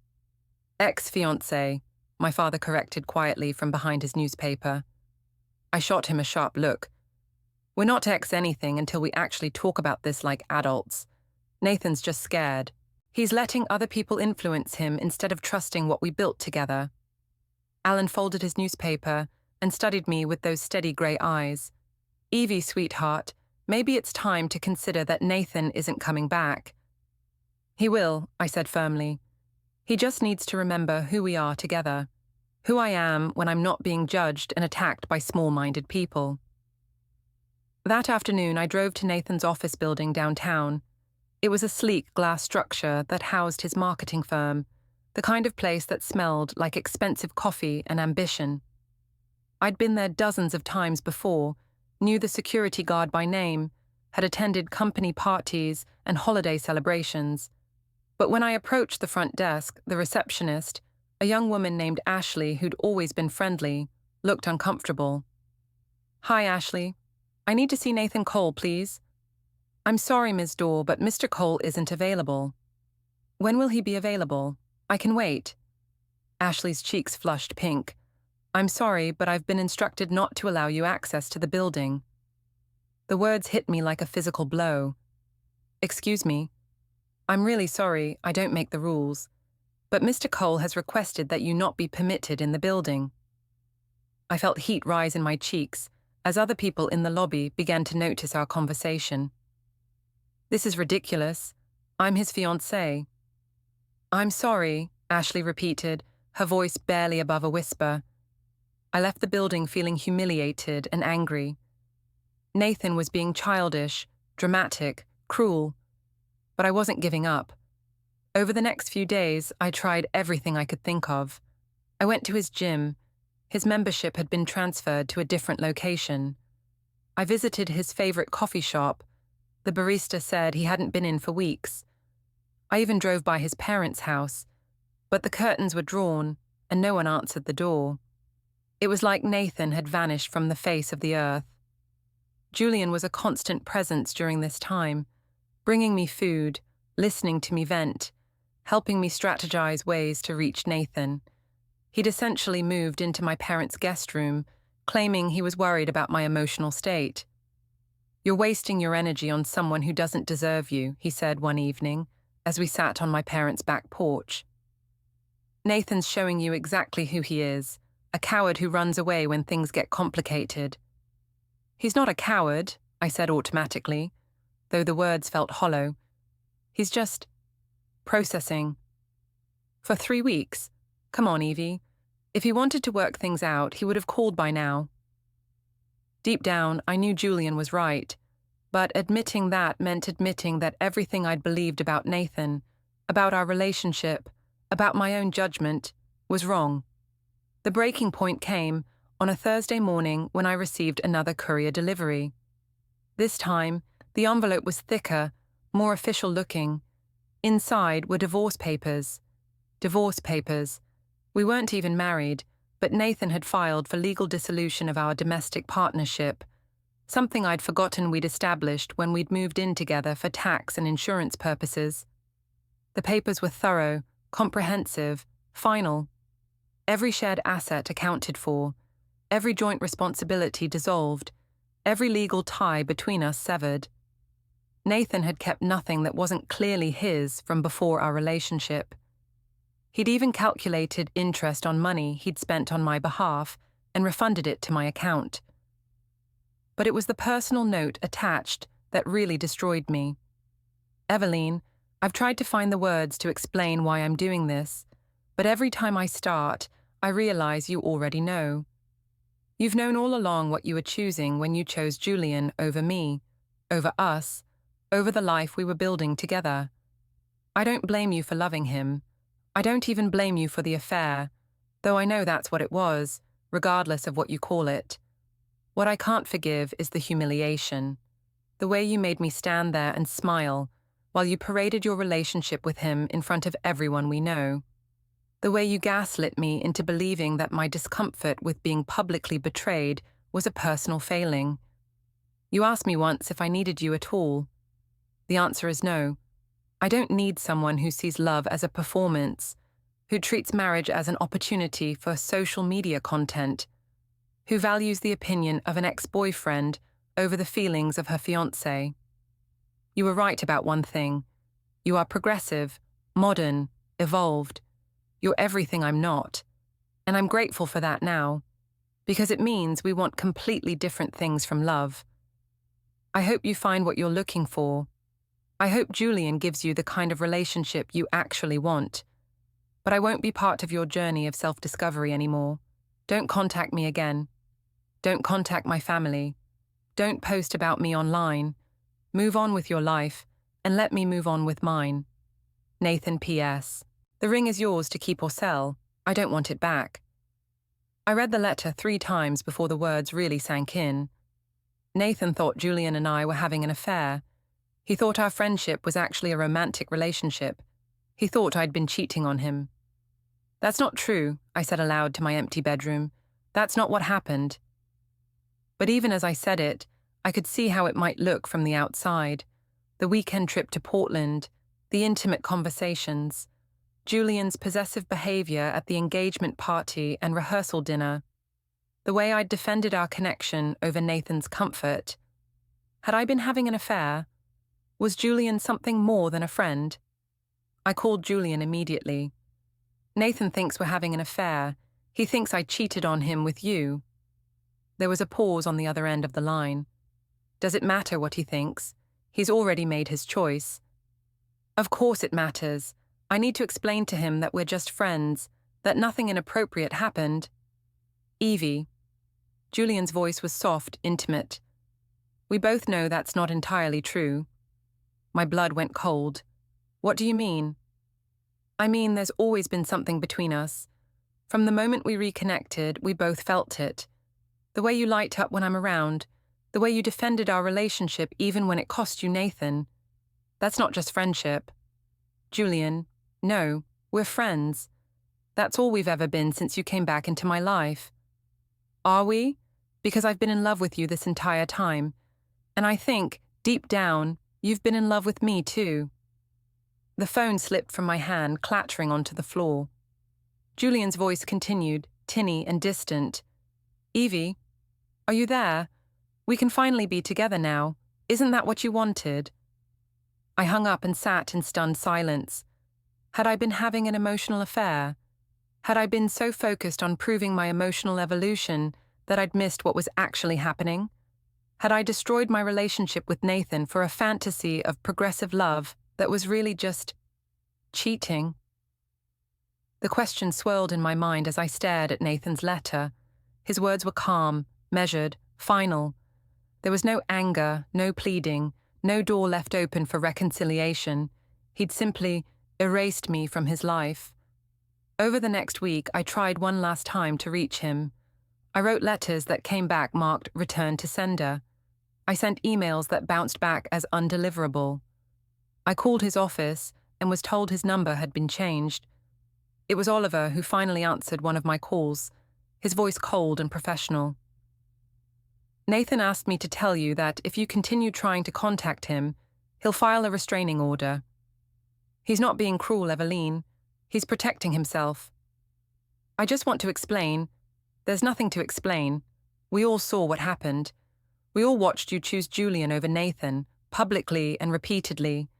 Ex-fiancé, my father corrected quietly from behind his newspaper. I shot him a sharp look. We're not ex-anything until we actually talk about this like adults. Nathan's just scared. He's letting other people influence him instead of trusting what we built together. Alan folded his newspaper and studied me with those steady grey eyes. Evie, sweetheart, maybe it's time to consider that Nathan isn't coming back. He will, I said firmly. He just needs to remember who we are together, who I am when I'm not being judged and attacked by small-minded people. That afternoon, I drove to Nathan's office building downtown. It was a sleek glass structure that housed his marketing firm, the kind of place that smelled like expensive coffee and ambition. I'd been there dozens of times before, knew the security guard by name, had attended company parties and holiday celebrations. But when I approached the front desk, the receptionist, a young woman named Ashley who'd always been friendly, looked uncomfortable. Hi, Ashley. I need to see Nathan Cole, please. I'm sorry, Ms. Dorr, but Mr. Cole isn't available. When will he be available? I can wait. Ashley's cheeks flushed pink. I'm sorry, but I've been instructed not to allow you access to the building. The words hit me like a physical blow. Excuse me. I'm really sorry, I don't make the rules. But Mr. Cole has requested that you not be permitted in the building. I felt heat rise in my cheeks as other people in the lobby began to notice our conversation. This is ridiculous. I'm his fiancée. I'm sorry, Ashley repeated, her voice barely above a whisper. I left the building feeling humiliated and angry. Nathan was being childish, dramatic, cruel. But I wasn't giving up. Over the next few days, I tried everything I could think of. I went to his gym. His membership had been transferred to a different location. I visited his favorite coffee shop. The barista said he hadn't been in for weeks. I even drove by his parents' house, but the curtains were drawn and no one answered the door. It was like Nathan had vanished from the face of the earth. Julian was a constant presence during this time, bringing me food, listening to me vent, helping me strategize ways to reach Nathan. He'd essentially moved into my parents' guest room, claiming he was worried about my emotional state. You're wasting your energy on someone who doesn't deserve you, he said one evening, as we sat on my parents' back porch. Nathan's showing you exactly who he is, a coward who runs away when things get complicated. He's not a coward, I said automatically, though the words felt hollow. He's just processing. For 3 weeks. Come on, Evie. If he wanted to work things out, he would have called by now. Deep down, I knew Julian was right, but admitting that meant admitting that everything I'd believed about Nathan, about our relationship, about my own judgment, was wrong. The breaking point came on a Thursday morning when I received another courier delivery. This time, the envelope was thicker, more official looking. Inside were divorce papers. Divorce papers. We weren't even married, but Nathan had filed for legal dissolution of our domestic partnership, something I'd forgotten we'd established when we'd moved in together for tax and insurance purposes. The papers were thorough, comprehensive, final. Every shared asset accounted for, every joint responsibility dissolved, every legal tie between us severed. Nathan had kept nothing that wasn't clearly his from before our relationship. He'd even calculated interest on money he'd spent on my behalf and refunded it to my account. But it was the personal note attached that really destroyed me. Evelene, I've tried to find the words to explain why I'm doing this, but every time I start, I realize you already know. You've known all along what you were choosing when you chose Julian over me, over us, over the life we were building together. I don't blame you for loving him. I don't even blame you for the affair, though I know that's what it was, regardless of what you call it. What I can't forgive is the humiliation, the way you made me stand there and smile while you paraded your relationship with him in front of everyone we know, the way you gaslit me into believing that my discomfort with being publicly betrayed was a personal failing. You asked me once if I needed you at all. The answer is no. I don't need someone who sees love as a performance, who treats marriage as an opportunity for social media content, who values the opinion of an ex-boyfriend over the feelings of her fiancé. You were right about one thing. You are progressive, modern, evolved. You're everything I'm not. And I'm grateful for that now, because it means we want completely different things from love. I hope you find what you're looking for. I hope Julian gives you the kind of relationship you actually want. But I won't be part of your journey of self-discovery anymore. Don't contact me again. Don't contact my family. Don't post about me online. Move on with your life, and let me move on with mine. Nathan P.S. The ring is yours to keep or sell. I don't want it back. I read the letter 3 times before the words really sank in. Nathan thought Julian and I were having an affair. He thought our friendship was actually a romantic relationship. He thought I'd been cheating on him. That's not true, I said aloud to my empty bedroom. That's not what happened. But even as I said it, I could see how it might look from the outside. The weekend trip to Portland, the intimate conversations, Julian's possessive behavior at the engagement party and rehearsal dinner, the way I'd defended our connection over Nathan's comfort. Had I been having an affair? Was Julian something more than a friend? I called Julian immediately. Nathan thinks we're having an affair. He thinks I cheated on him with you. There was a pause on the other end of the line. Does it matter what he thinks? He's already made his choice. Of course it matters. I need to explain to him that we're just friends, that nothing inappropriate happened. Evie. Julian's voice was soft, intimate. We both know that's not entirely true. My blood went cold. What do you mean? I mean, there's always been something between us. From the moment we reconnected, we both felt it. The way you light up when I'm around, the way you defended our relationship even when it cost you Nathan. That's not just friendship. Julian, no, we're friends. That's all we've ever been since you came back into my life. Are we? Because I've been in love with you this entire time. And I think, deep down, you've been in love with me too. The phone slipped from my hand, clattering onto the floor. Julian's voice continued, tinny and distant. Evie, are you there? We can finally be together now. Isn't that what you wanted? I hung up and sat in stunned silence. Had I been having an emotional affair? Had I been so focused on proving my emotional evolution that I'd missed what was actually happening? Had I destroyed my relationship with Nathan for a fantasy of progressive love that was really just cheating? The question swirled in my mind as I stared at Nathan's letter. His words were calm, measured, final. There was no anger, no pleading, no door left open for reconciliation. He'd simply erased me from his life. Over the next week, I tried one last time to reach him. I wrote letters that came back marked return to sender. I sent emails that bounced back as undeliverable. I called his office and was told his number had been changed. It was Oliver who finally answered one of my calls, his voice cold and professional. Nathan asked me to tell you that if you continue trying to contact him, he'll file a restraining order. He's not being cruel, Evelene. He's protecting himself. I just want to explain. There's nothing to explain. We all saw what happened. We all watched you choose Julian over Nathan, publicly and repeatedly.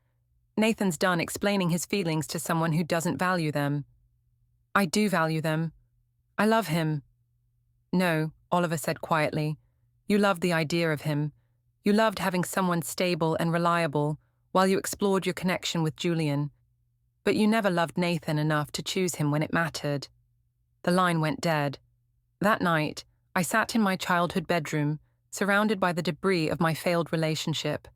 Nathan's done explaining his feelings to someone who doesn't value them. I do value them. I love him. No, Oliver said quietly. You loved the idea of him. You loved having someone stable and reliable while you explored your connection with Julian. But you never loved Nathan enough to choose him when it mattered. The line went dead. That night, I sat in my childhood bedroom, surrounded by the debris of my failed relationship.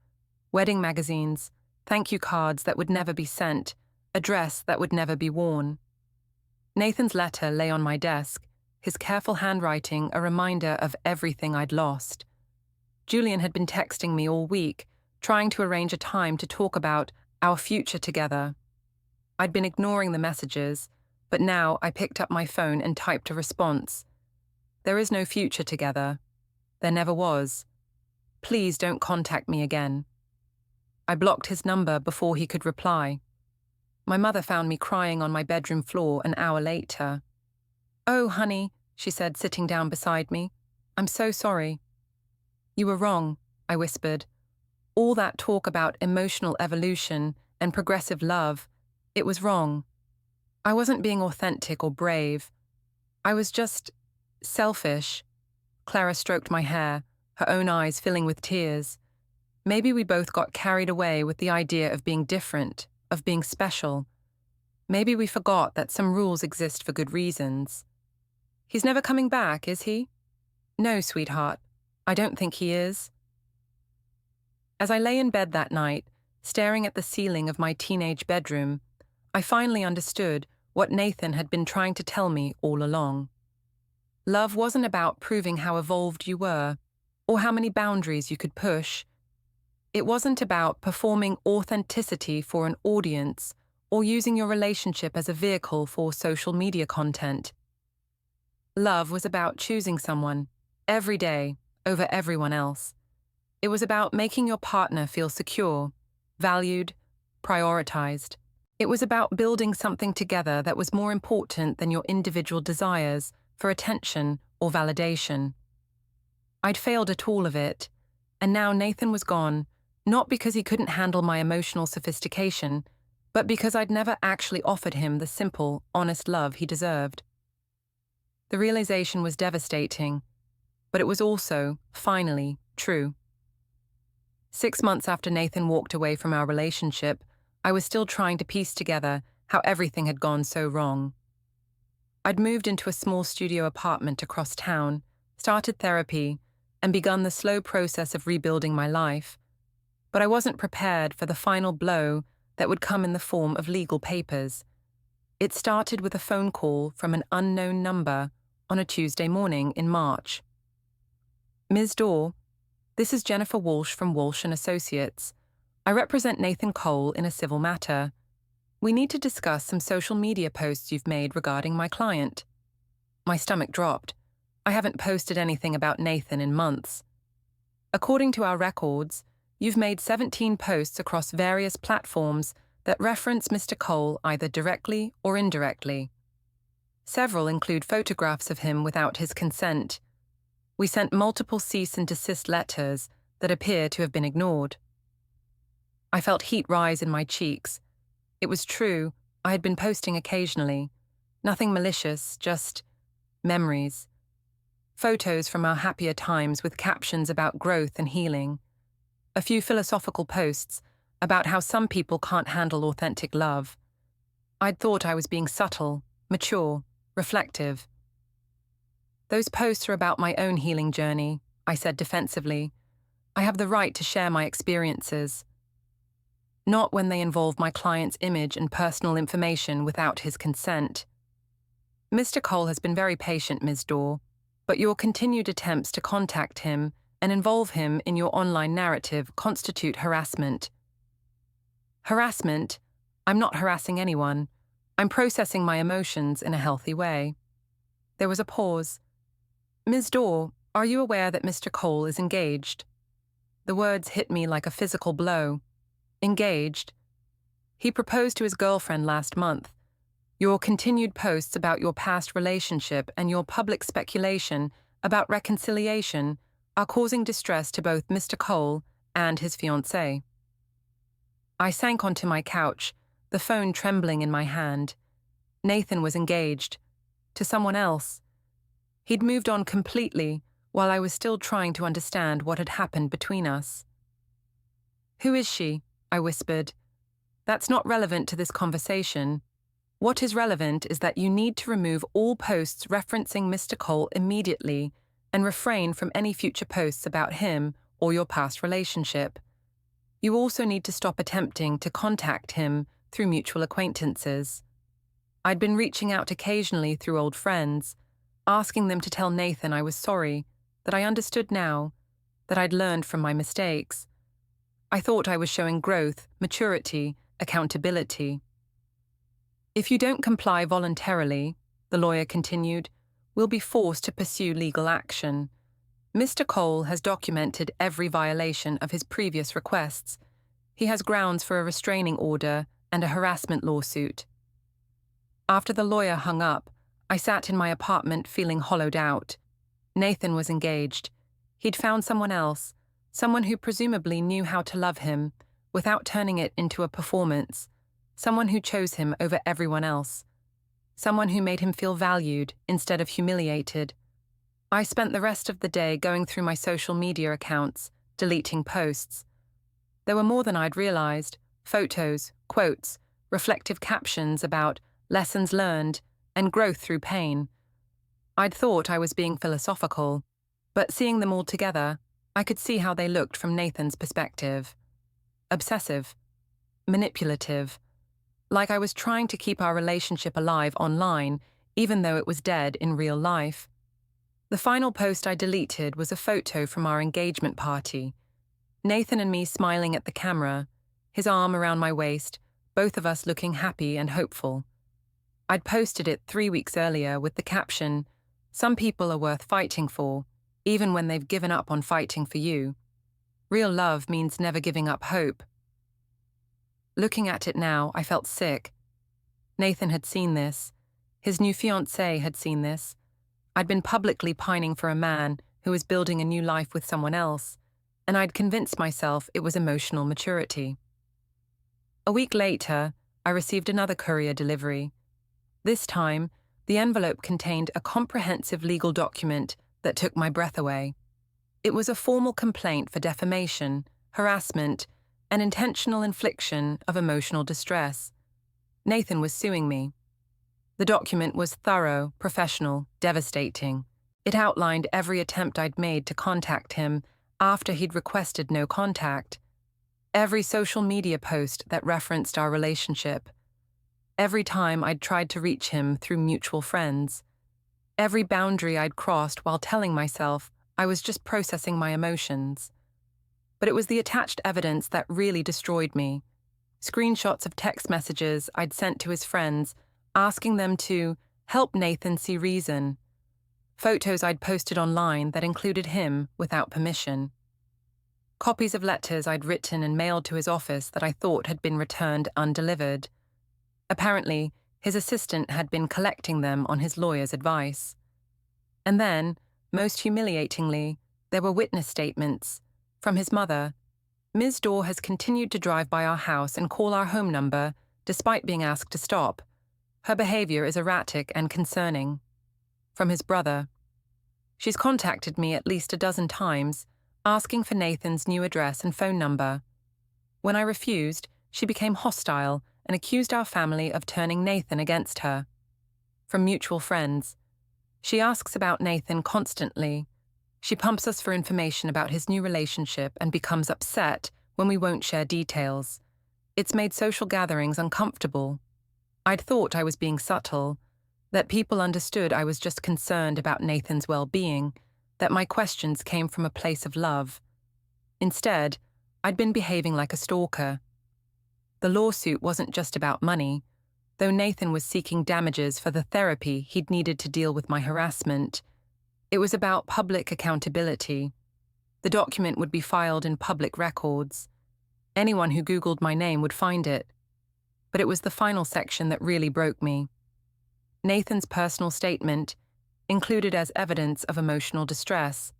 Wedding magazines, thank you cards that would never be sent, a dress that would never be worn. Nathan's letter lay on my desk, his careful handwriting a reminder of everything I'd lost. Julian had been texting me all week, trying to arrange a time to talk about our future together. I'd been ignoring the messages, but now I picked up my phone and typed a response. There is no future together. There never was. Please don't contact me again. I blocked his number before he could reply. My mother found me crying on my bedroom floor an hour later. Oh, honey, she said, sitting down beside me. I'm so sorry. You were wrong, I whispered. All that talk about emotional evolution and progressive love, it was wrong. I wasn't being authentic or brave. I was just selfish. Clara stroked my hair, her own eyes filling with tears. Maybe we both got carried away with the idea of being different, of being special. Maybe we forgot that some rules exist for good reasons. He's never coming back, is he? No, sweetheart. I don't think he is. As I lay in bed that night, staring at the ceiling of my teenage bedroom, I finally understood what Nathan had been trying to tell me all along. Love wasn't about proving how evolved you were, or how many boundaries you could push. It wasn't about performing authenticity for an audience or using your relationship as a vehicle for social media content. Love was about choosing someone, every day, over everyone else. It was about making your partner feel secure, valued, prioritized. It was about building something together that was more important than your individual desires for attention or validation. I'd failed at all of it, and now Nathan was gone, not because he couldn't handle my emotional sophistication, but because I'd never actually offered him the simple, honest love he deserved. The realization was devastating, but it was also, finally, true. 6 months after Nathan walked away from our relationship, I was still trying to piece together how everything had gone so wrong. I'd moved into a small studio apartment across town, started therapy, and begun the slow process of rebuilding my life. But I wasn't prepared for the final blow that would come in the form of legal papers. It started with a phone call from an unknown number on a Tuesday morning in March. "Ms. Dorr, this is Jennifer Walsh from Walsh & Associates. I represent Nathan Cole in a civil matter. We need to discuss some social media posts you've made regarding my client." My stomach dropped. I haven't posted anything about Nathan in months. "According to our records, you've made 17 posts across various platforms that reference Mr. Cole either directly or indirectly. Several include photographs of him without his consent. We sent multiple cease and desist letters that appear to have been ignored." I felt heat rise in my cheeks. It was true, I had been posting occasionally. Nothing malicious, just memories. Photos from our happier times with captions about growth and healing. A few philosophical posts about how some people can't handle authentic love. I'd thought I was being subtle, mature, reflective. "Those posts are about my own healing journey," I said defensively. "I have the right to share my experiences. Not when they involve my client's image and personal information without his consent." "Mr. Cole has been very patient, Ms. Dorr, but your continued attempts to contact him and involve him in your online narrative constitute harassment." "Harassment? I'm not harassing anyone. I'm processing my emotions in a healthy way." There was a pause. "Ms. Dorr, are you aware that Mr. Cole is engaged?" The words hit me like a physical blow. Engaged? He proposed to his girlfriend last month. Your continued posts about your past relationship and your public speculation about reconciliation are causing distress to both Mr. Cole and his fiancée. I sank onto my couch, the phone trembling in my hand. Nathan was engaged. To someone else. He'd moved on completely, while I was still trying to understand what had happened between us. "Who is she?" I whispered. "That's not relevant to this conversation. What is relevant is that you need to remove all posts referencing Mr. Cole immediately and refrain from any future posts about him or your past relationship. You also need to stop attempting to contact him through mutual acquaintances." I'd been reaching out occasionally through old friends, asking them to tell Nathan I was sorry, that I understood now, that I'd learned from my mistakes. I thought I was showing growth, maturity, accountability. "If you don't comply voluntarily," the lawyer continued, "we'll be forced to pursue legal action. Mr. Cole has documented every violation of his previous requests. He has grounds for a restraining order and a harassment lawsuit." After the lawyer hung up, I sat in my apartment feeling hollowed out. Nathan was engaged. He'd found someone else, someone who presumably knew how to love him, without turning it into a performance, someone who chose him over everyone else, someone who made him feel valued instead of humiliated. I spent the rest of the day going through my social media accounts, deleting posts. There were more than I'd realized: photos, quotes, reflective captions about lessons learned and growth through pain. I'd thought I was being philosophical, but seeing them all together, I could see how they looked from Nathan's perspective. Obsessive, manipulative, like I was trying to keep our relationship alive online, even though it was dead in real life. The final post I deleted was a photo from our engagement party. Nathan and me smiling at the camera, his arm around my waist, both of us looking happy and hopeful. I'd posted it 3 weeks earlier with the caption, "Some people are worth fighting for, even when they've given up on fighting for you." Real love means never giving up hope. Looking at it now, I felt sick. Nathan had seen this. His new fiancée had seen this. I'd been publicly pining for a man who was building a new life with someone else, and I'd convinced myself it was emotional maturity. A week later, I received another courier delivery. This time, the envelope contained a comprehensive legal document that took my breath away. It was a formal complaint for defamation, harassment, and intentional infliction of emotional distress. Nathan was suing me. The document was thorough, professional, devastating. It outlined every attempt I'd made to contact him after he'd requested no contact. Every social media post that referenced our relationship. Every time I'd tried to reach him through mutual friends. Every boundary I'd crossed while telling myself I was just processing my emotions. But it was the attached evidence that really destroyed me. Screenshots of text messages I'd sent to his friends, asking them to help Nathan see reason. Photos I'd posted online that included him without permission. Copies of letters I'd written and mailed to his office that I thought had been returned undelivered. Apparently, his assistant had been collecting them on his lawyer's advice. And then, most humiliatingly, there were witness statements from his mother. Ms. Dorr has continued to drive by our house and call our home number, despite being asked to stop. Her behavior is erratic and concerning. From his brother. She's contacted me at least a dozen times, asking for Nathan's new address and phone number. When I refused, she became hostile and accused our family of turning Nathan against her. From mutual friends. She asks about Nathan constantly. She pumps us for information about his new relationship and becomes upset when we won't share details. It's made social gatherings uncomfortable. I'd thought I was being subtle, that people understood I was just concerned about Nathan's well-being, that my questions came from a place of love. Instead, I'd been behaving like a stalker. The lawsuit wasn't just about money, though Nathan was seeking damages for the therapy he'd needed to deal with my harassment. It was about public accountability. The document would be filed in public records. Anyone who Googled my name would find it. But it was the final section that really broke me. Nathan's personal statement, included as evidence of emotional distress.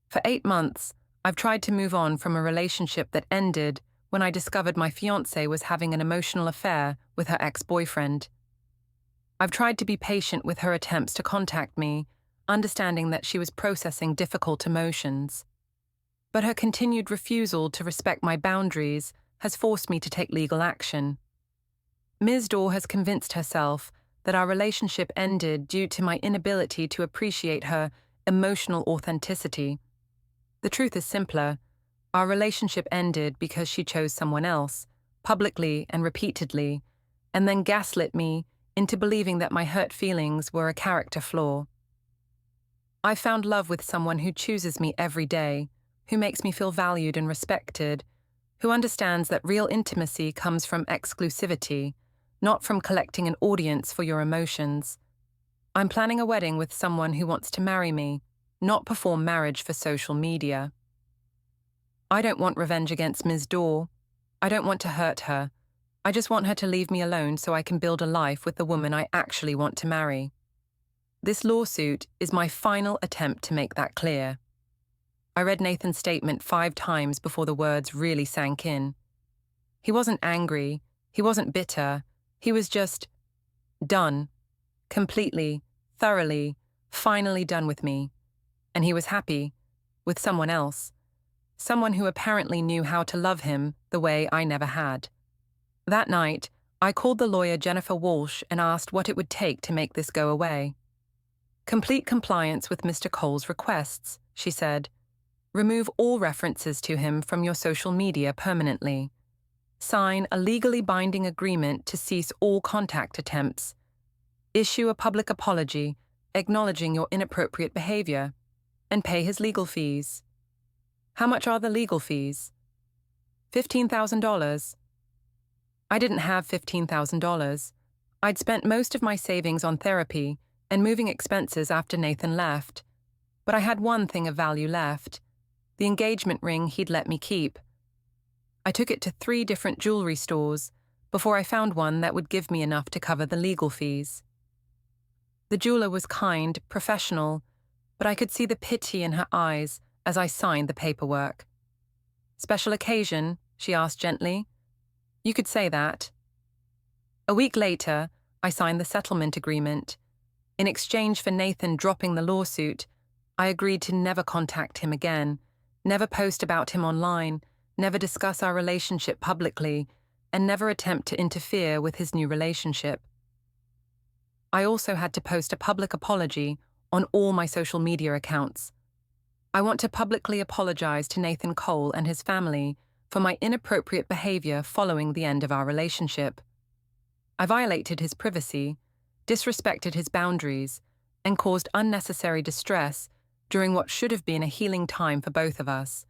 For 8 months, I've tried to move on from a relationship that ended when I discovered my fiancée was having an emotional affair with her ex-boyfriend. I've tried to be patient with her attempts to contact me, understanding that she was processing difficult emotions. But her continued refusal to respect my boundaries has forced me to take legal action. Ms. Dorr has convinced herself that our relationship ended due to my inability to appreciate her emotional authenticity. The truth is simpler. Our relationship ended because she chose someone else, publicly and repeatedly, and then gaslit me into believing that my hurt feelings were a character flaw. I found love with someone who chooses me every day, who makes me feel valued and respected, who understands that real intimacy comes from exclusivity, not from collecting an audience for your emotions. I'm planning a wedding with someone who wants to marry me, not perform marriage for social media. I don't want revenge against Ms. Dorr. I don't want to hurt her. I just want her to leave me alone so I can build a life with the woman I actually want to marry. This lawsuit is my final attempt to make that clear. I read Nathan's statement 5 times before the words really sank in. He wasn't angry. He wasn't bitter. He was just done. Completely, thoroughly, finally done with me. And he was happy. With someone else. Someone who apparently knew how to love him the way I never had. That night, I called the lawyer Jennifer Walsh and asked what it would take to make this go away. Complete compliance with Mr. Cole's requests, she said. Remove all references to him from your social media permanently. Sign a legally binding agreement to cease all contact attempts. Issue a public apology acknowledging your inappropriate behavior, and pay his legal fees. How much are the legal fees? $15,000. I didn't have $15,000. I'd spent most of my savings on therapy and moving expenses after Nathan left. But I had one thing of value left. the engagement ring he'd let me keep. I took it to 3 different jewelry stores before I found one that would give me enough to cover the legal fees. The jeweler was kind, professional, but I could see the pity in her eyes as I signed the paperwork. "Special occasion?" she asked gently. "You could say that." A week later, I signed the settlement agreement. In exchange for Nathan dropping the lawsuit, I agreed to never contact him again, never post about him online, never discuss our relationship publicly, and never attempt to interfere with his new relationship. I also had to post a public apology on all my social media accounts. I want to publicly apologize to Nathan Cole and his family for my inappropriate behavior following the end of our relationship. I violated his privacy, disrespected his boundaries, and caused unnecessary distress during what should have been a healing time for both of us.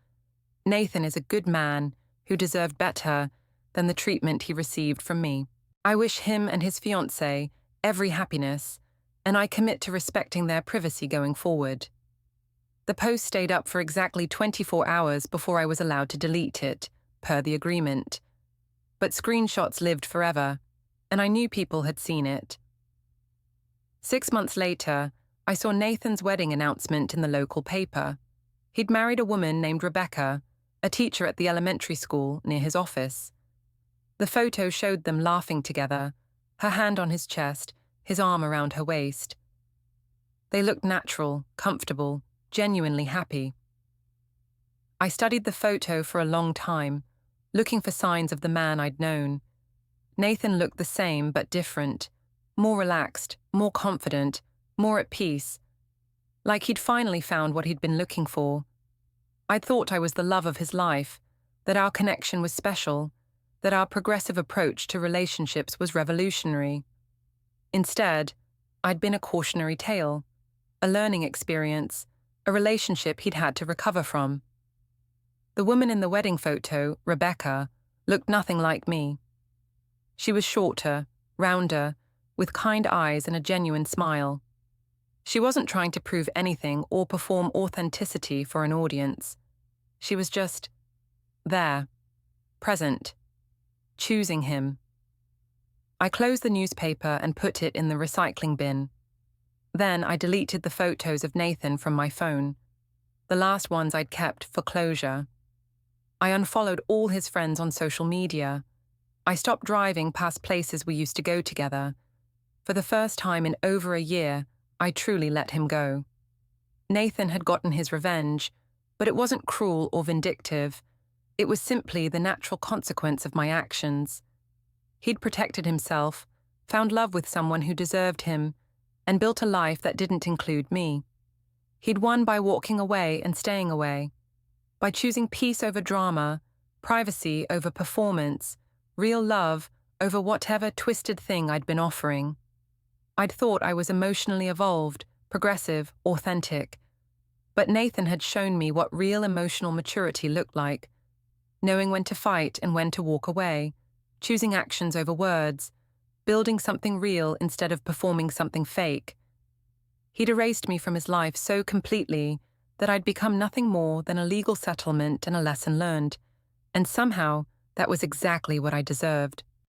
Nathan is a good man who deserved better than the treatment he received from me. I wish him and his fiancée every happiness, and I commit to respecting their privacy going forward. The post stayed up for exactly 24 hours before I was allowed to delete it, per the agreement. But screenshots lived forever, and I knew people had seen it. 6 months later, I saw Nathan's wedding announcement in the local paper. He'd married a woman named Rebecca, a teacher at the elementary school near his office. The photo showed them laughing together, her hand on his chest, his arm around her waist. They looked natural, comfortable, genuinely happy. I studied the photo for a long time, looking for signs of the man I'd known. Nathan looked the same but different, more relaxed, more confident, more at peace, like he'd finally found what he'd been looking for. I'd thought I was the love of his life, that our connection was special, that our progressive approach to relationships was revolutionary. Instead, I'd been a cautionary tale, a learning experience, a relationship he'd had to recover from. The woman in the wedding photo, Rebecca, looked nothing like me. She was shorter, rounder, with kind eyes and a genuine smile. She wasn't trying to prove anything or perform authenticity for an audience. She was just there, present, choosing him. I closed the newspaper and put it in the recycling bin. Then I deleted the photos of Nathan from my phone, the last ones I'd kept for closure. I unfollowed all his friends on social media. I stopped driving past places we used to go together. For the first time in over a year, I truly let him go. Nathan had gotten his revenge, but it wasn't cruel or vindictive. It was simply the natural consequence of my actions. He'd protected himself, found love with someone who deserved him, and built a life that didn't include me. He'd won by walking away and staying away, by choosing peace over drama, privacy over performance, real love over whatever twisted thing I'd been offering. I'd thought I was emotionally evolved, progressive, authentic. But Nathan had shown me what real emotional maturity looked like, knowing when to fight and when to walk away, choosing actions over words, building something real instead of performing something fake. He'd erased me from his life so completely that I'd become nothing more than a legal settlement and a lesson learned, and somehow that was exactly what I deserved.